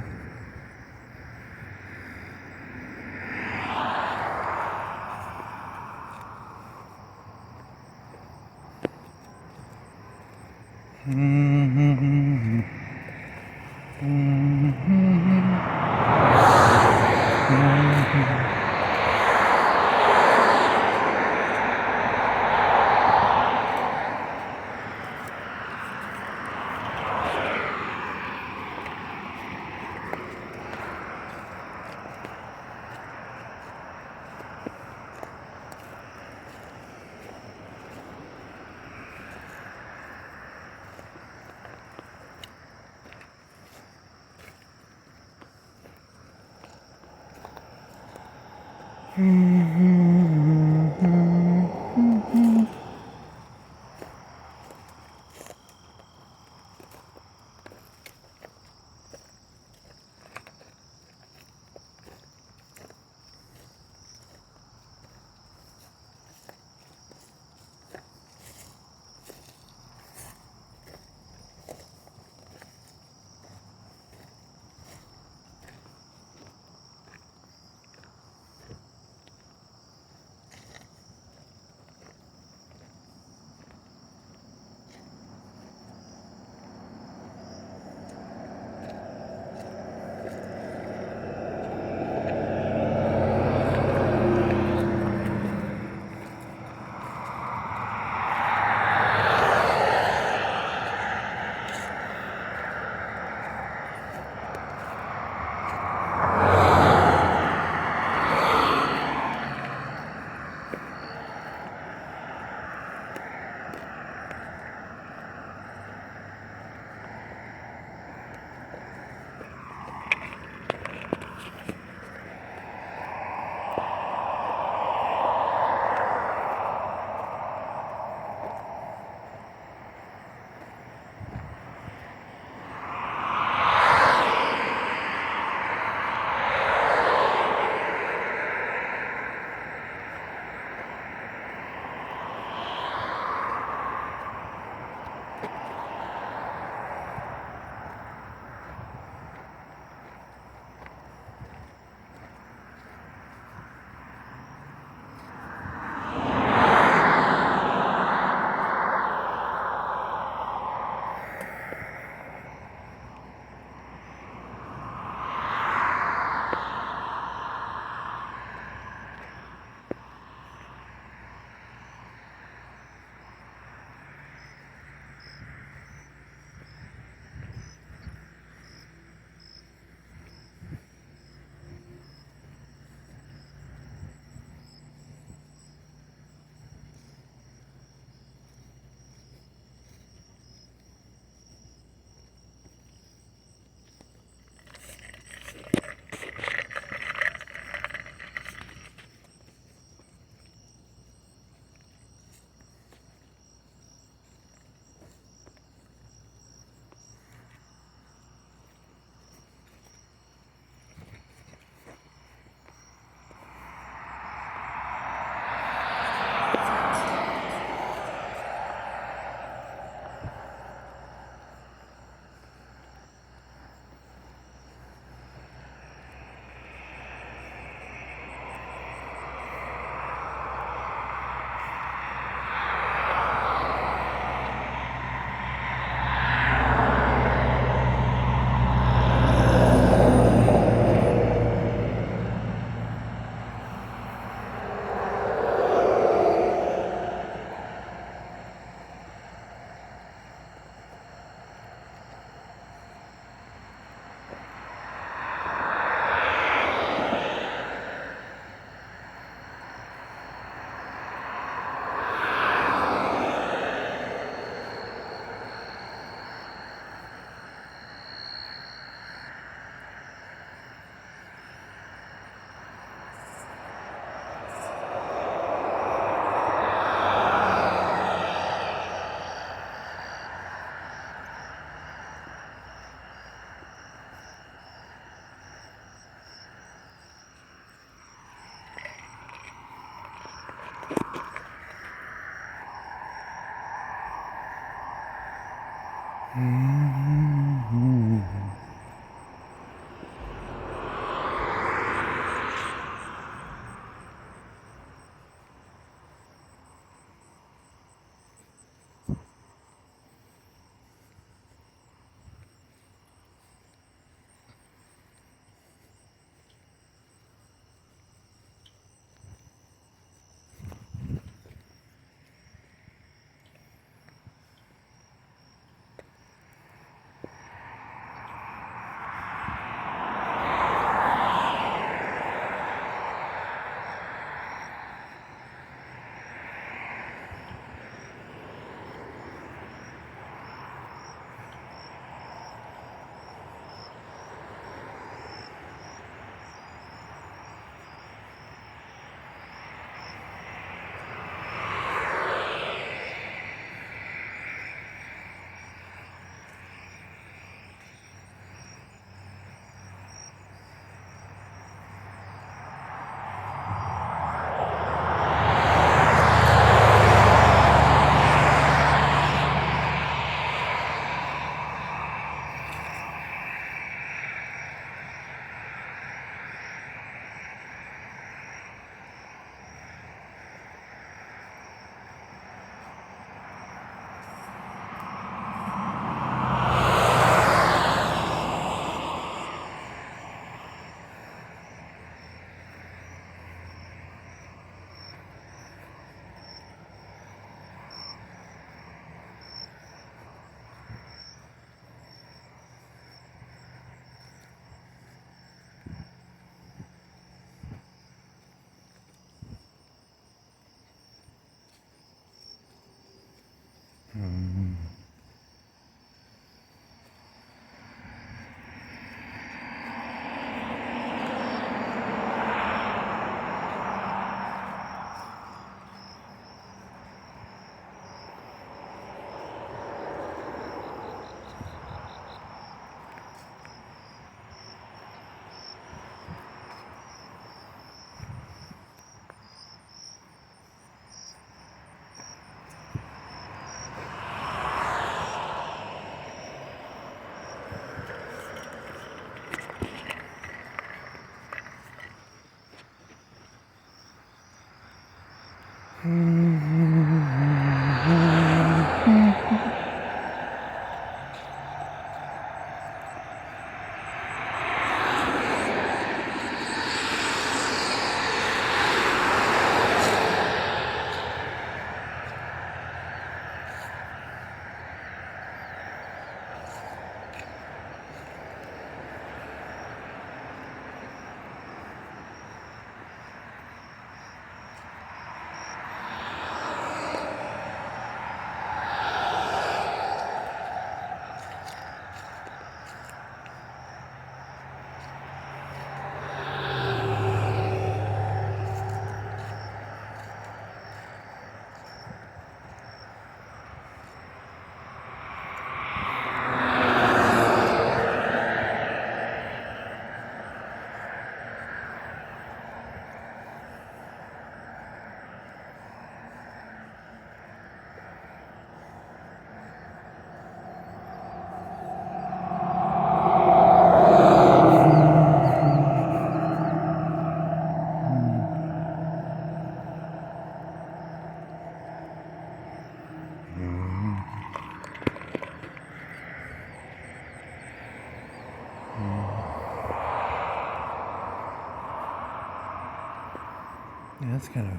Yeah, that's kind of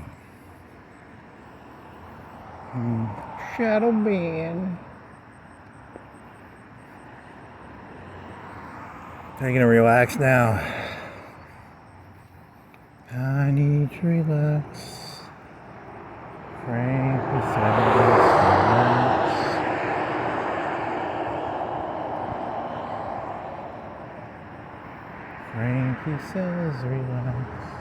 shadow band. Are you gonna relax now? I need to relax. Frankly says relax. Frankie says relax.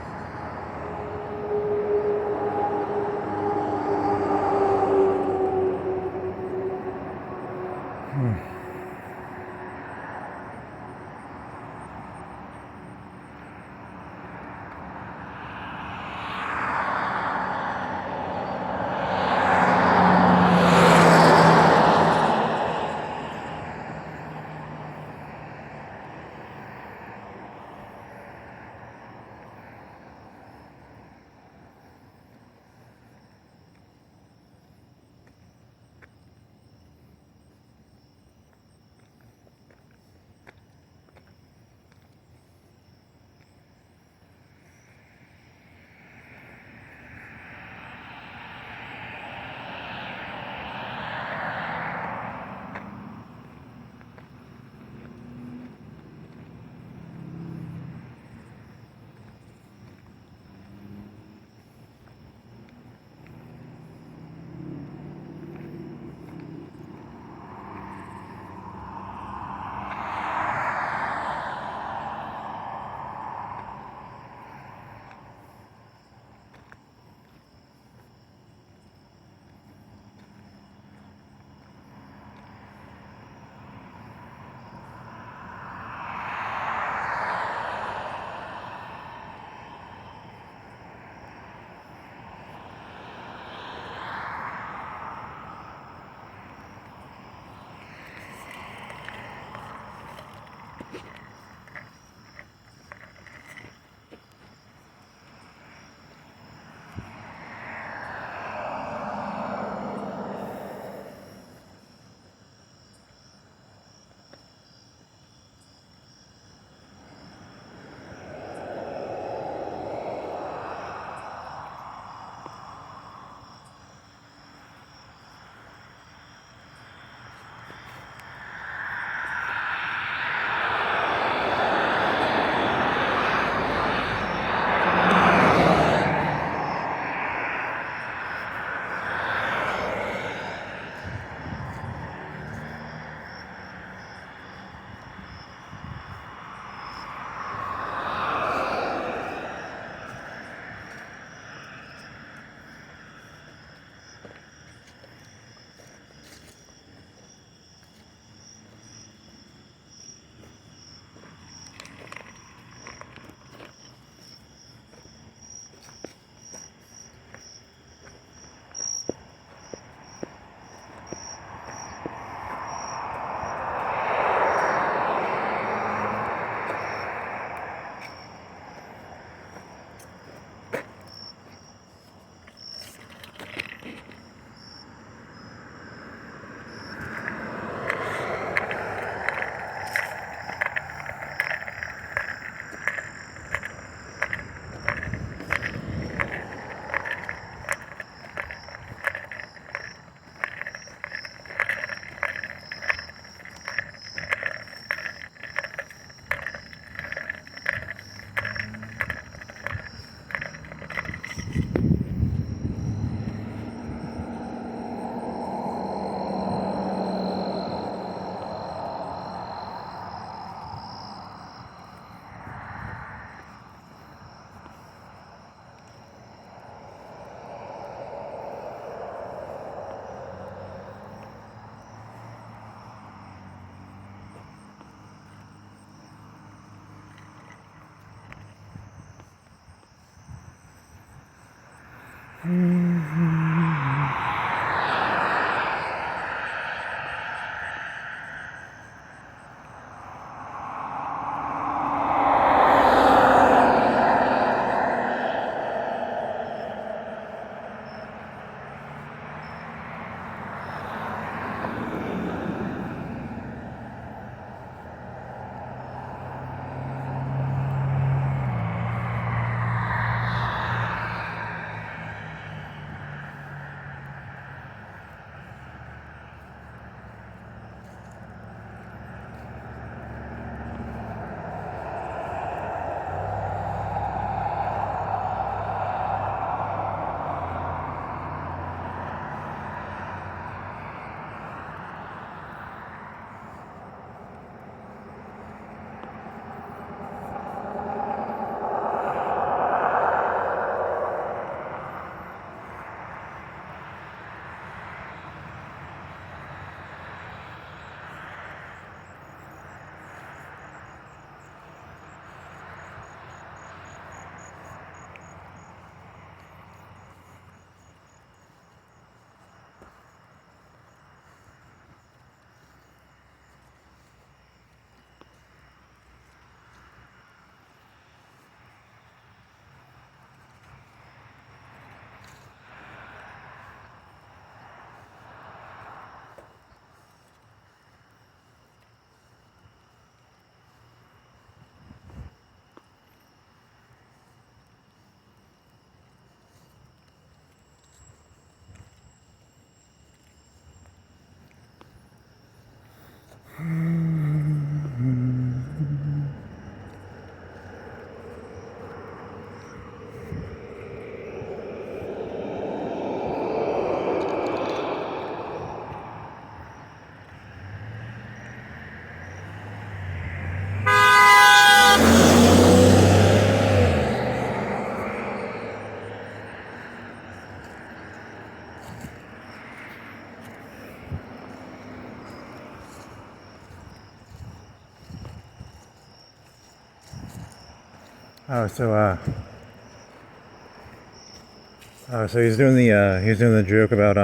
So he's doing the joke about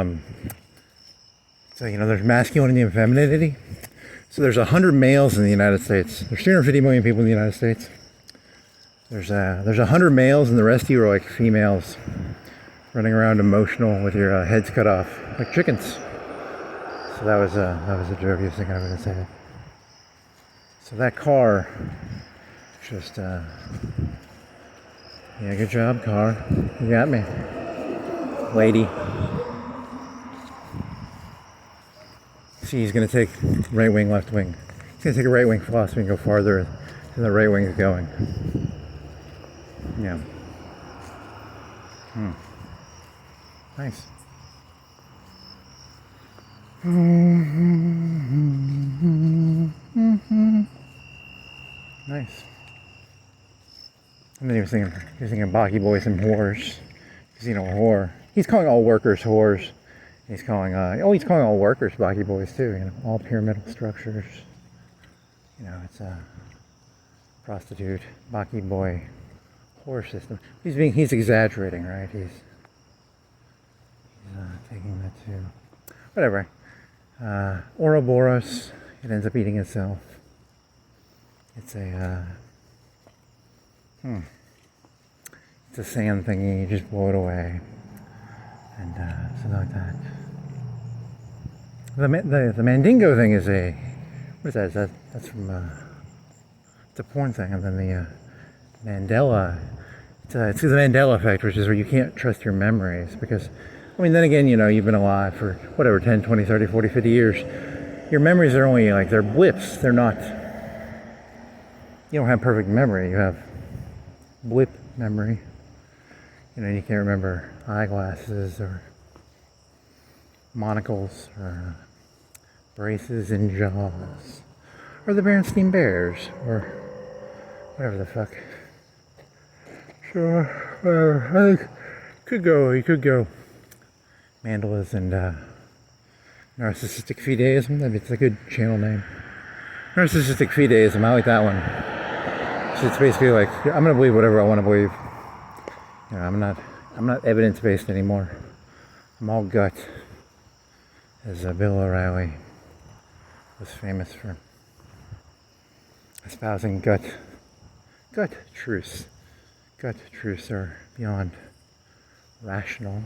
so there's masculinity and femininity. So there's 100 males in the United States. There's 350 million people in the United States. There's 100 males, and the rest of you are like females, running around emotional with your heads cut off like chickens. So that was a joke he was thinking I was gonna say. So that car, just yeah, good job, car. You got me, lady. See, he's gonna take right wing, left wing. He's gonna take a right wing philosophy and go farther than the right wing is going. Yeah. Nice. Nice. And then he was thinking Baki boys and whores. Because, whore. He's calling all workers whores. He's calling, he's calling all workers Baki boys too. All pyramidal structures. It's a prostitute, Baki boy, whore system. He's exaggerating, right? He's taking that too. Whatever. Ouroboros, it ends up eating itself. It's a it's a sand thingy. You just blow it away, and something like that. The Mandingo thing is what is that? That's from it's a porn thing, and then the Mandela. It's the Mandela effect, which is where you can't trust your memories because. Then again, you've been alive for whatever, 10, 20, 30, 40, 50 years. Your memories are only they're blips. They're not, you don't have perfect memory. You have blip memory. You can't remember eyeglasses or monocles or braces in Jaws or the Berenstain Bears or whatever the fuck. Sure, I think you could go. Mandalas and narcissistic fideism. It's a good channel name. Narcissistic fideism. I like that one. So it's basically like I'm gonna believe whatever I want to believe. I'm not I'm not evidence-based anymore. I'm all gut, as Bill O'Reilly was famous for espousing gut truths. Gut truths are beyond rational.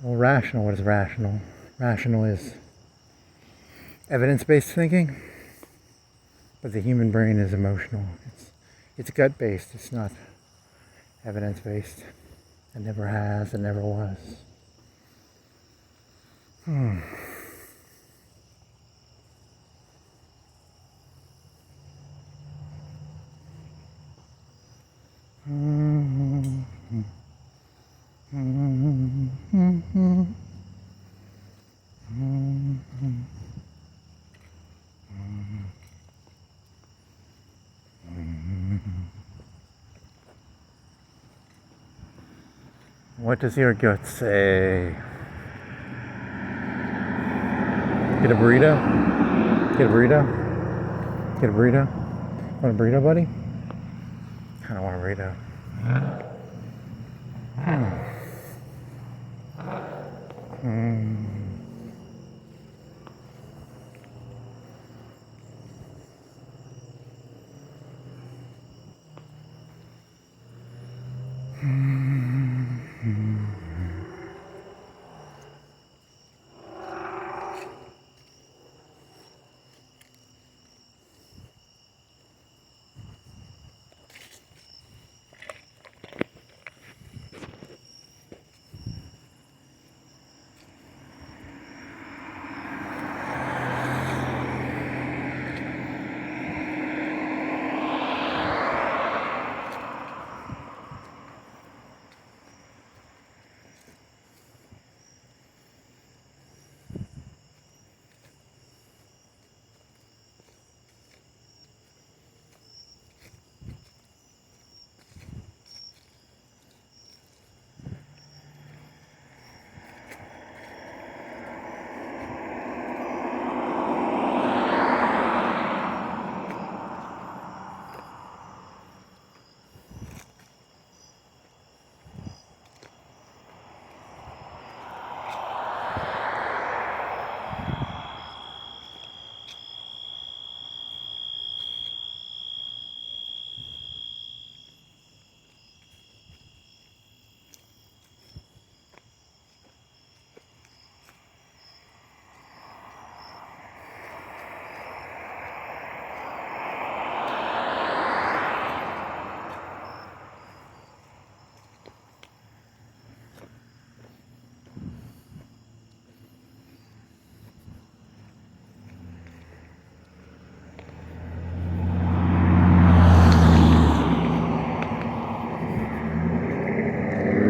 Rational, what is rational? Rational is evidence-based thinking, but the human brain is emotional. It's gut-based, it's not evidence-based. It never has, it never was. What does your gut say? Get a burrito? Get a burrito? Get a burrito? Want a burrito, buddy? I don't want a burrito.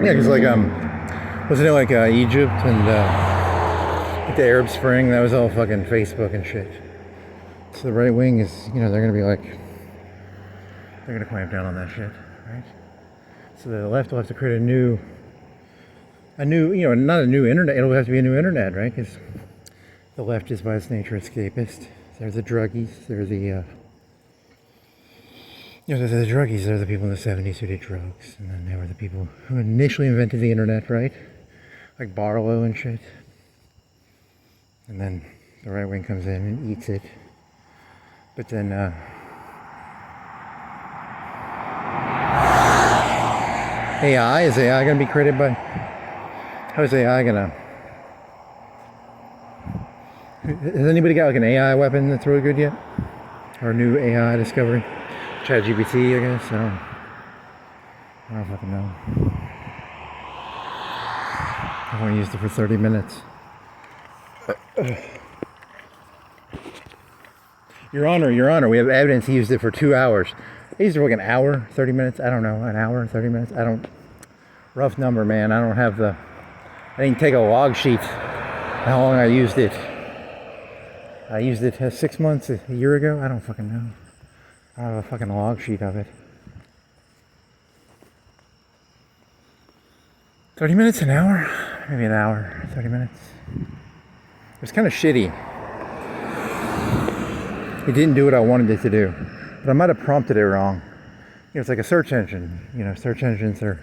Yeah, because wasn't it like Egypt and the Arab Spring? That was all fucking Facebook and shit. So the right wing is, they're gonna be like, they're gonna clamp down on that shit, right? So the left will have to create a new, not a new internet. It'll have to be a new internet, right? Because the left is by its nature escapist. They're the druggies. They're the they're the druggies. They're the people in the 70s who did drugs. And then they were the people who initially invented the internet, right? Like Barlow and shit. And then the right wing comes in and eats it. But then, AI? Is AI going to be created by... How is AI going to... Has anybody got like an AI weapon that's really good yet? Or a new AI discovery? ChatGPT, I guess. I don't fucking know. I've only used it for 30 minutes. Your Honor, we have evidence he used it for 2 hours. He used it for like an hour, 30 minutes. I don't know, an hour, 30 minutes. Rough number, man. I didn't take a log sheet how long I used it. I used it 6 months, a year ago. I don't fucking know. I don't have a fucking log sheet of it. 30 minutes, an hour? Maybe an hour, 30 minutes. It was kind of shitty. It didn't do what I wanted it to do. But I might have prompted it wrong. It's like a search engine. Search engines are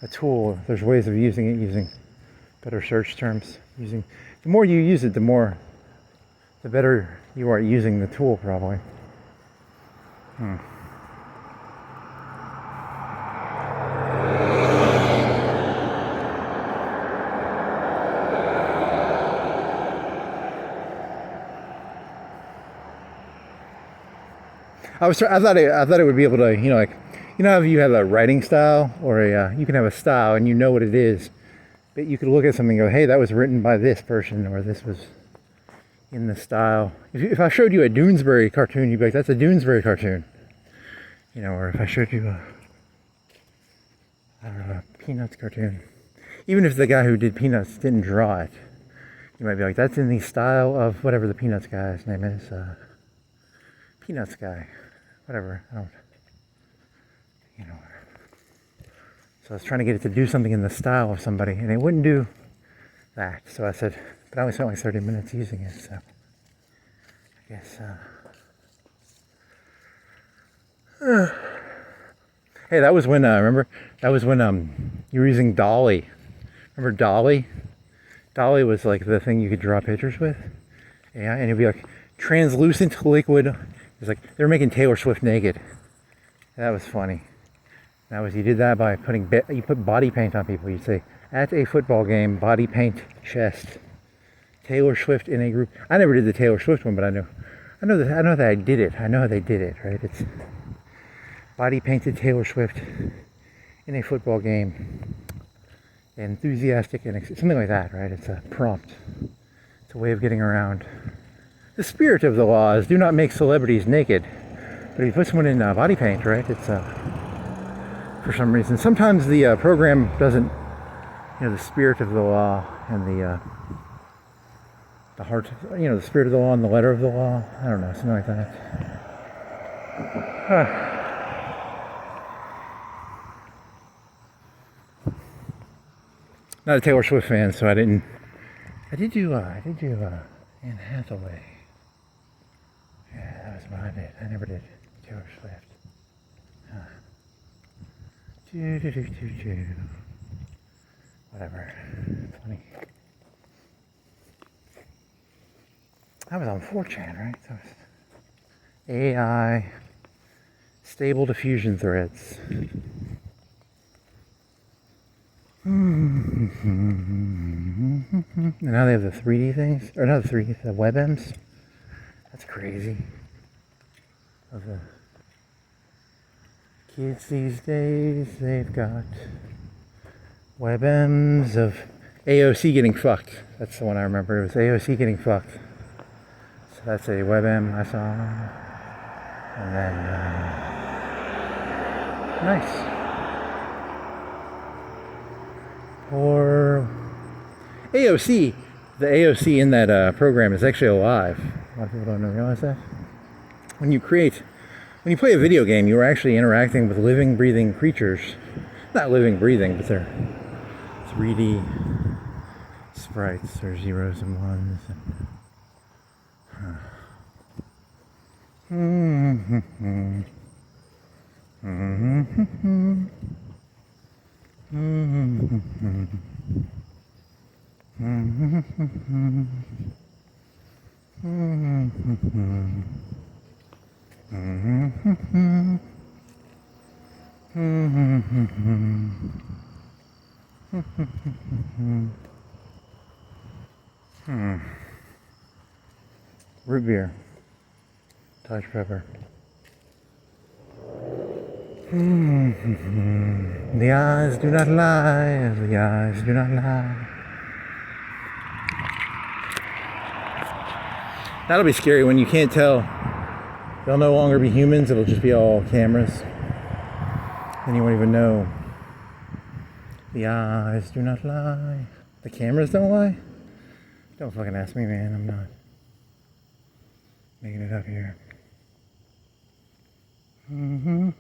a tool. There's ways of using it, using better search terms. The more you use it, the better you are at using the tool, probably. I thought it would be able to, like, how you have a writing style, or you can have a style and you know what it is, but you could look at something and go, hey, that was written by this person, or this was in the style. If I showed you a Doonesbury cartoon, you'd be like, that's a Doonesbury cartoon. Or if I showed you a Peanuts cartoon, even if the guy who did Peanuts didn't draw it, you might be like, that's in the style of whatever the Peanuts guy's name is. Peanuts guy. Whatever. I don't. So I was trying to get it to do something in the style of somebody, and it wouldn't do that. So I said, but I only spent like 30 minutes using it, so I guess. Hey, that was when, remember? That was when you were using Dolly. Remember Dolly? Dolly was like the thing you could draw pictures with. Yeah, and it'd be like translucent liquid. It's like they were making Taylor Swift naked. That was funny. That was, you did that by you put body paint on people. You'd say, at a football game, body paint chest. Taylor Swift in a group. I never did the Taylor Swift one, but I know that I did it. I know how they did it, right? It's body painted Taylor Swift in a football game. Enthusiastic and something like that, right? It's a prompt. It's a way of getting around. The spirit of the law is do not make celebrities naked. But if you put someone in body paint, right? It's for some reason. Sometimes the program doesn't, the spirit of the law and the heart, the spirit of the law and the letter of the law. I don't know, something like that. Not a Taylor Swift fan, so I did do Anne Hathaway. Yeah, that was what I did. I never did Taylor Swift. Whatever. Funny. That was on 4chan, right? That was AI stable diffusion threads. And now they have the 3D things, or not the 3D, the WebMs. That's crazy. Of the kids these days, they've got WebMs of AOC getting fucked. That's the one I remember. It was AOC getting fucked. So that's a WebM I saw. And then, nice. Or AOC, the AOC in that program is actually alive. A lot of people don't realize that. When you play a video game, you are actually interacting with living, breathing creatures. Not living, breathing, but they're 3D sprites. They're zeros and ones. Root beer, Dutch pepper. The eyes do not lie, the eyes do not lie. That'll be scary when you can't tell. They'll no longer be humans, it'll just be all cameras. Then you won't even know. The eyes do not lie. The cameras don't lie? Don't fucking ask me, man. I'm not making it up here. You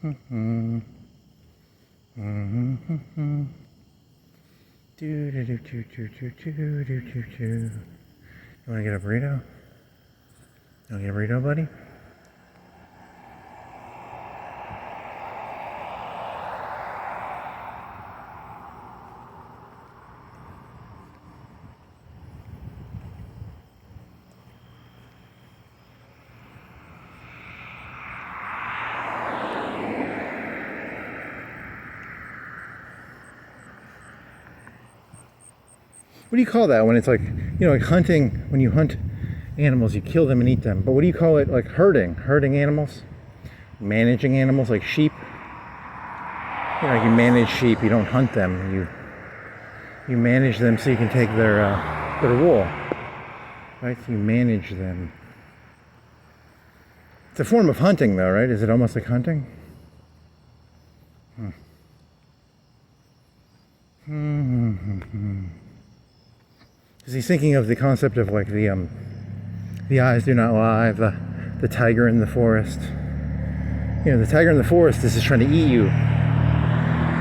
want to get a burrito? You want to get a burrito, buddy? do you call that when it's like, like hunting, when you hunt animals, you kill them and eat them. But what do you call it, like herding animals? Managing animals, like sheep. You manage sheep, you don't hunt them. You manage them so you can take their wool. Right? You manage them. It's a form of hunting though, right? Is it almost like hunting? Because he's thinking of the concept of like the eyes do not lie, the tiger in the forest. The tiger in the forest is just trying to eat you.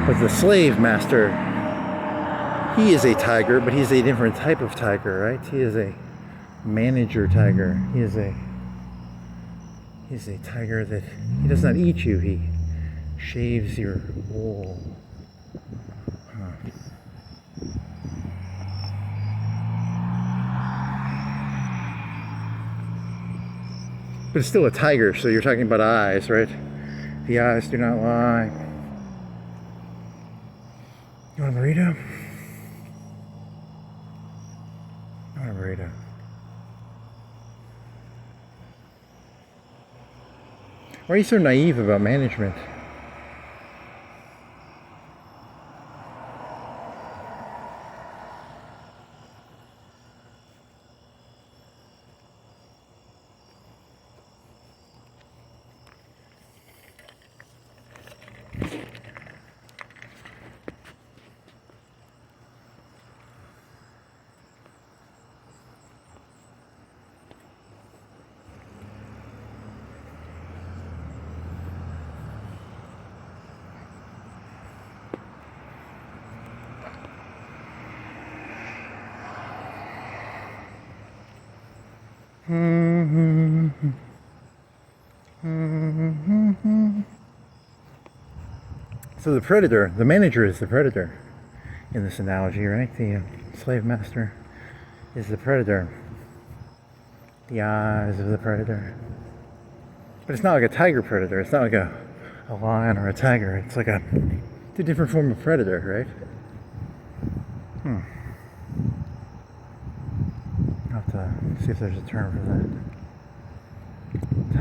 But the slave master, he is a tiger, but he's a different type of tiger, right? He is a manager tiger. He's a tiger that he does not eat you. He shaves your wool. But it's still a tiger, so you're talking about eyes, right? The eyes do not lie. You want a burrito? I want a burrito. Why are you so naive about management? So the predator, the manager is the predator in this analogy, right? The slave master is the predator. The eyes of the predator. But it's not like a tiger predator. It's not like a lion or a tiger. It's like it's a different form of predator, right? I'll have to see if there's a term for that.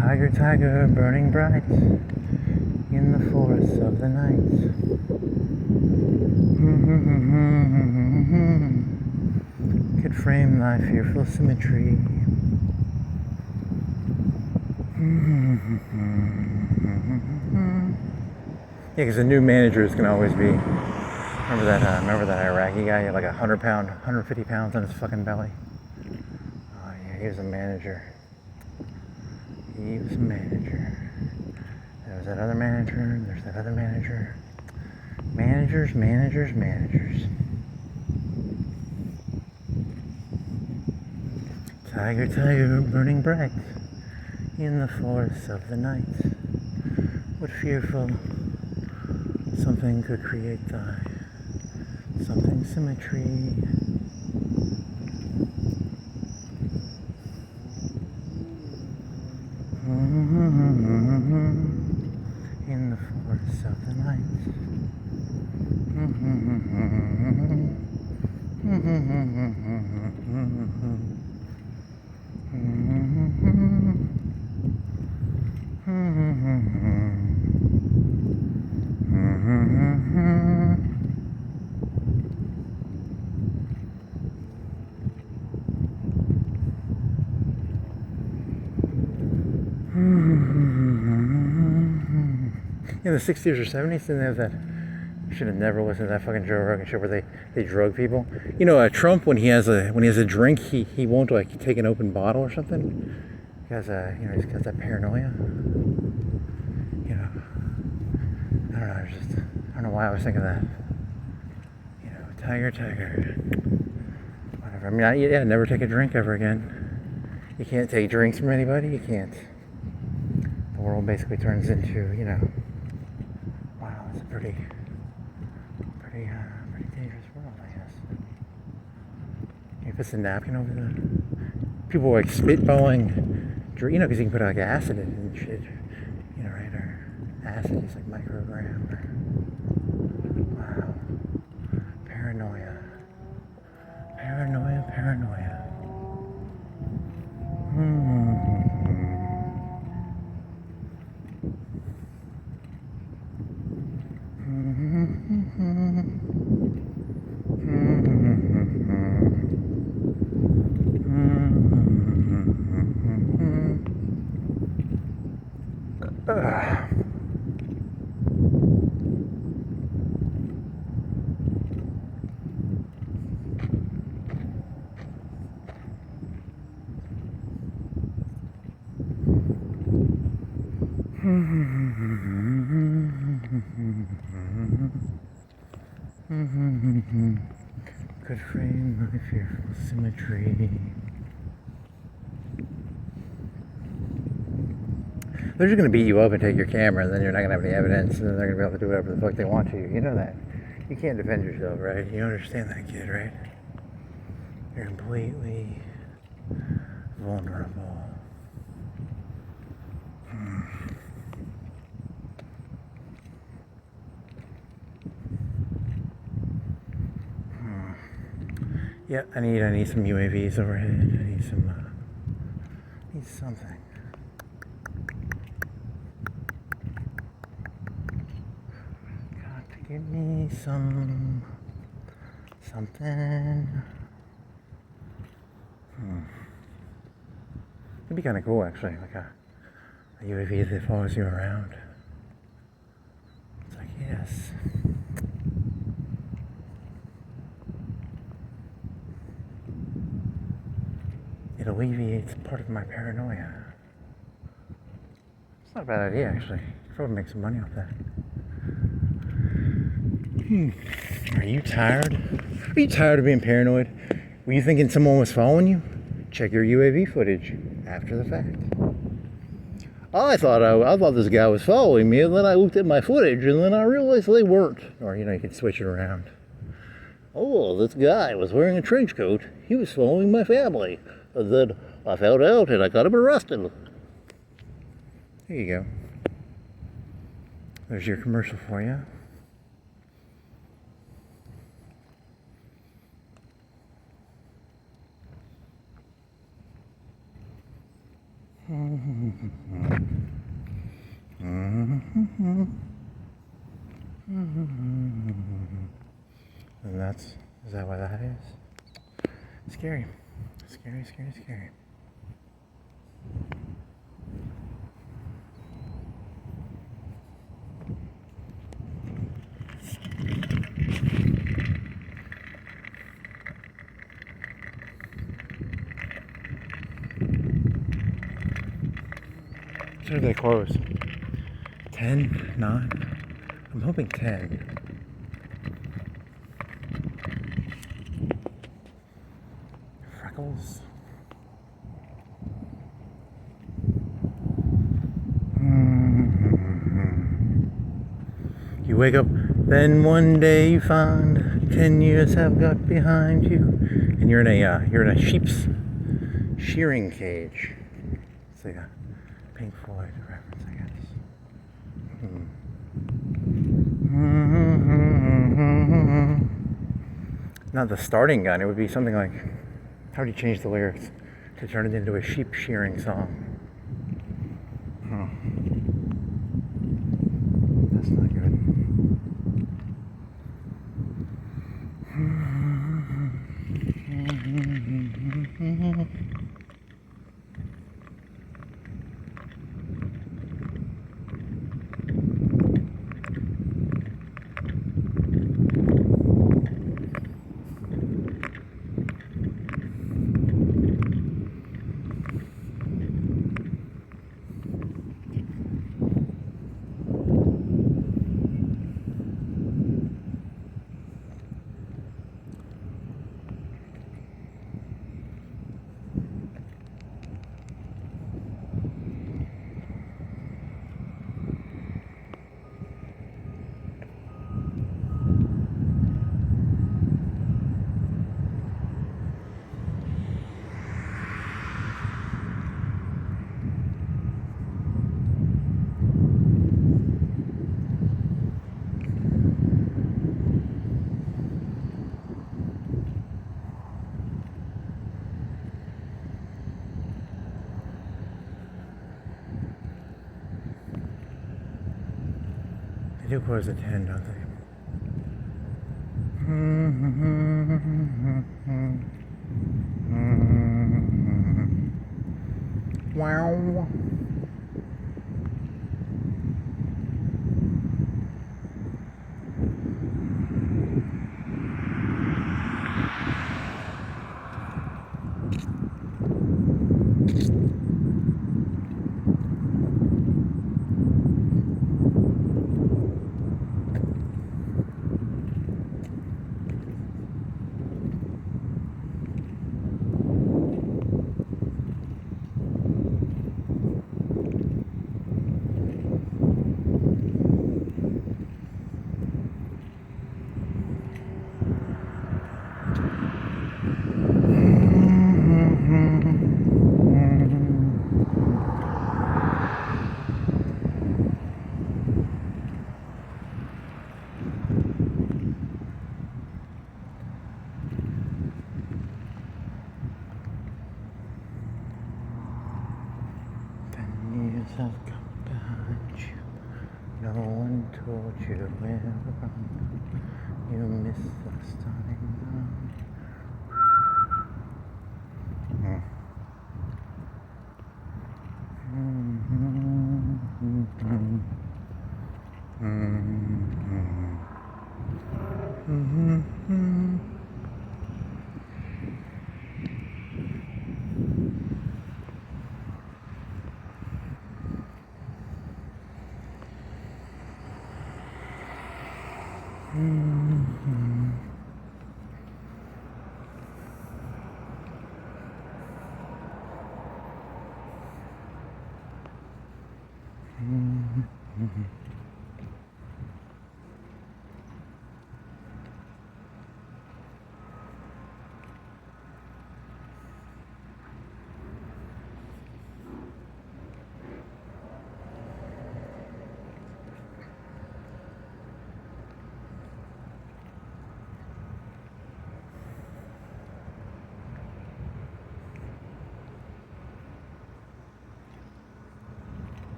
Tiger, tiger, burning bright in the forests of the night. Could frame thy fearful symmetry. Yeah, because the new manager is going to always be. Remember that Iraqi guy? He had like 150 pounds on his fucking belly. Oh yeah, he was a manager. He was a manager. There was that other manager. There's that other manager. Managers. Tiger, tiger, burning bright in the forests of the night. What fearful something could create thy something symmetry. In the forests of the night. In the 60s or 70s, didn't they have that? I should have never listened to that fucking Joe Rogan show where they drug people. Trump, when he has a drink, he won't like take an open bottle or something. Because he's got that paranoia. I don't know why I was thinking that. Tiger. Whatever. I mean, never take a drink ever again. You can't take drinks from anybody. You can't. The world basically turns into, wow, it's a pretty dangerous world, I guess. He puts a napkin over the. People like spitballing, because you can put like acid in it and shit, right? Or acid is like microgram. Wow. Paranoia. paranoia. Could frame my fearful symmetry. They're just going to beat you up and take your camera, and then you're not going to have any evidence, and then they're going to be able to do whatever the fuck they want to you. You know that. You can't defend yourself, right? You understand that, kid, right? You're completely vulnerable. Yeah, I need some UAVs overhead. I need something. Got to give me something. It'd be kind of cool, actually, like a UAV that follows you around. It's like, yes. It alleviates part of my paranoia. It's not a bad idea, actually. You could probably make some money off that. Are you tired? Are you tired of being paranoid? Were you thinking someone was following you? Check your UAV footage after the fact. I thought this guy was following me, and then I looked at my footage, and then I realized they weren't. Or, you can switch it around. Oh, this guy was wearing a trench coat. He was following my family. And then I found out, and I got him arrested. There you go. There's your commercial for you. And is that what that is? Scary. Scary, scary, scary. So they close. 10, 9? I'm hoping 10. Freckles. You wake up, then one day you find 10 years have got behind you, and you're in a sheep's shearing cage. It's like a Pink Floyd reference, I guess. Not the starting gun. It would be something like, how do you change the lyrics to turn it into a sheep shearing song? That's not good. do close at 10, don't they? Wow. I've come behind you. No one told you where from. You missed the starting line.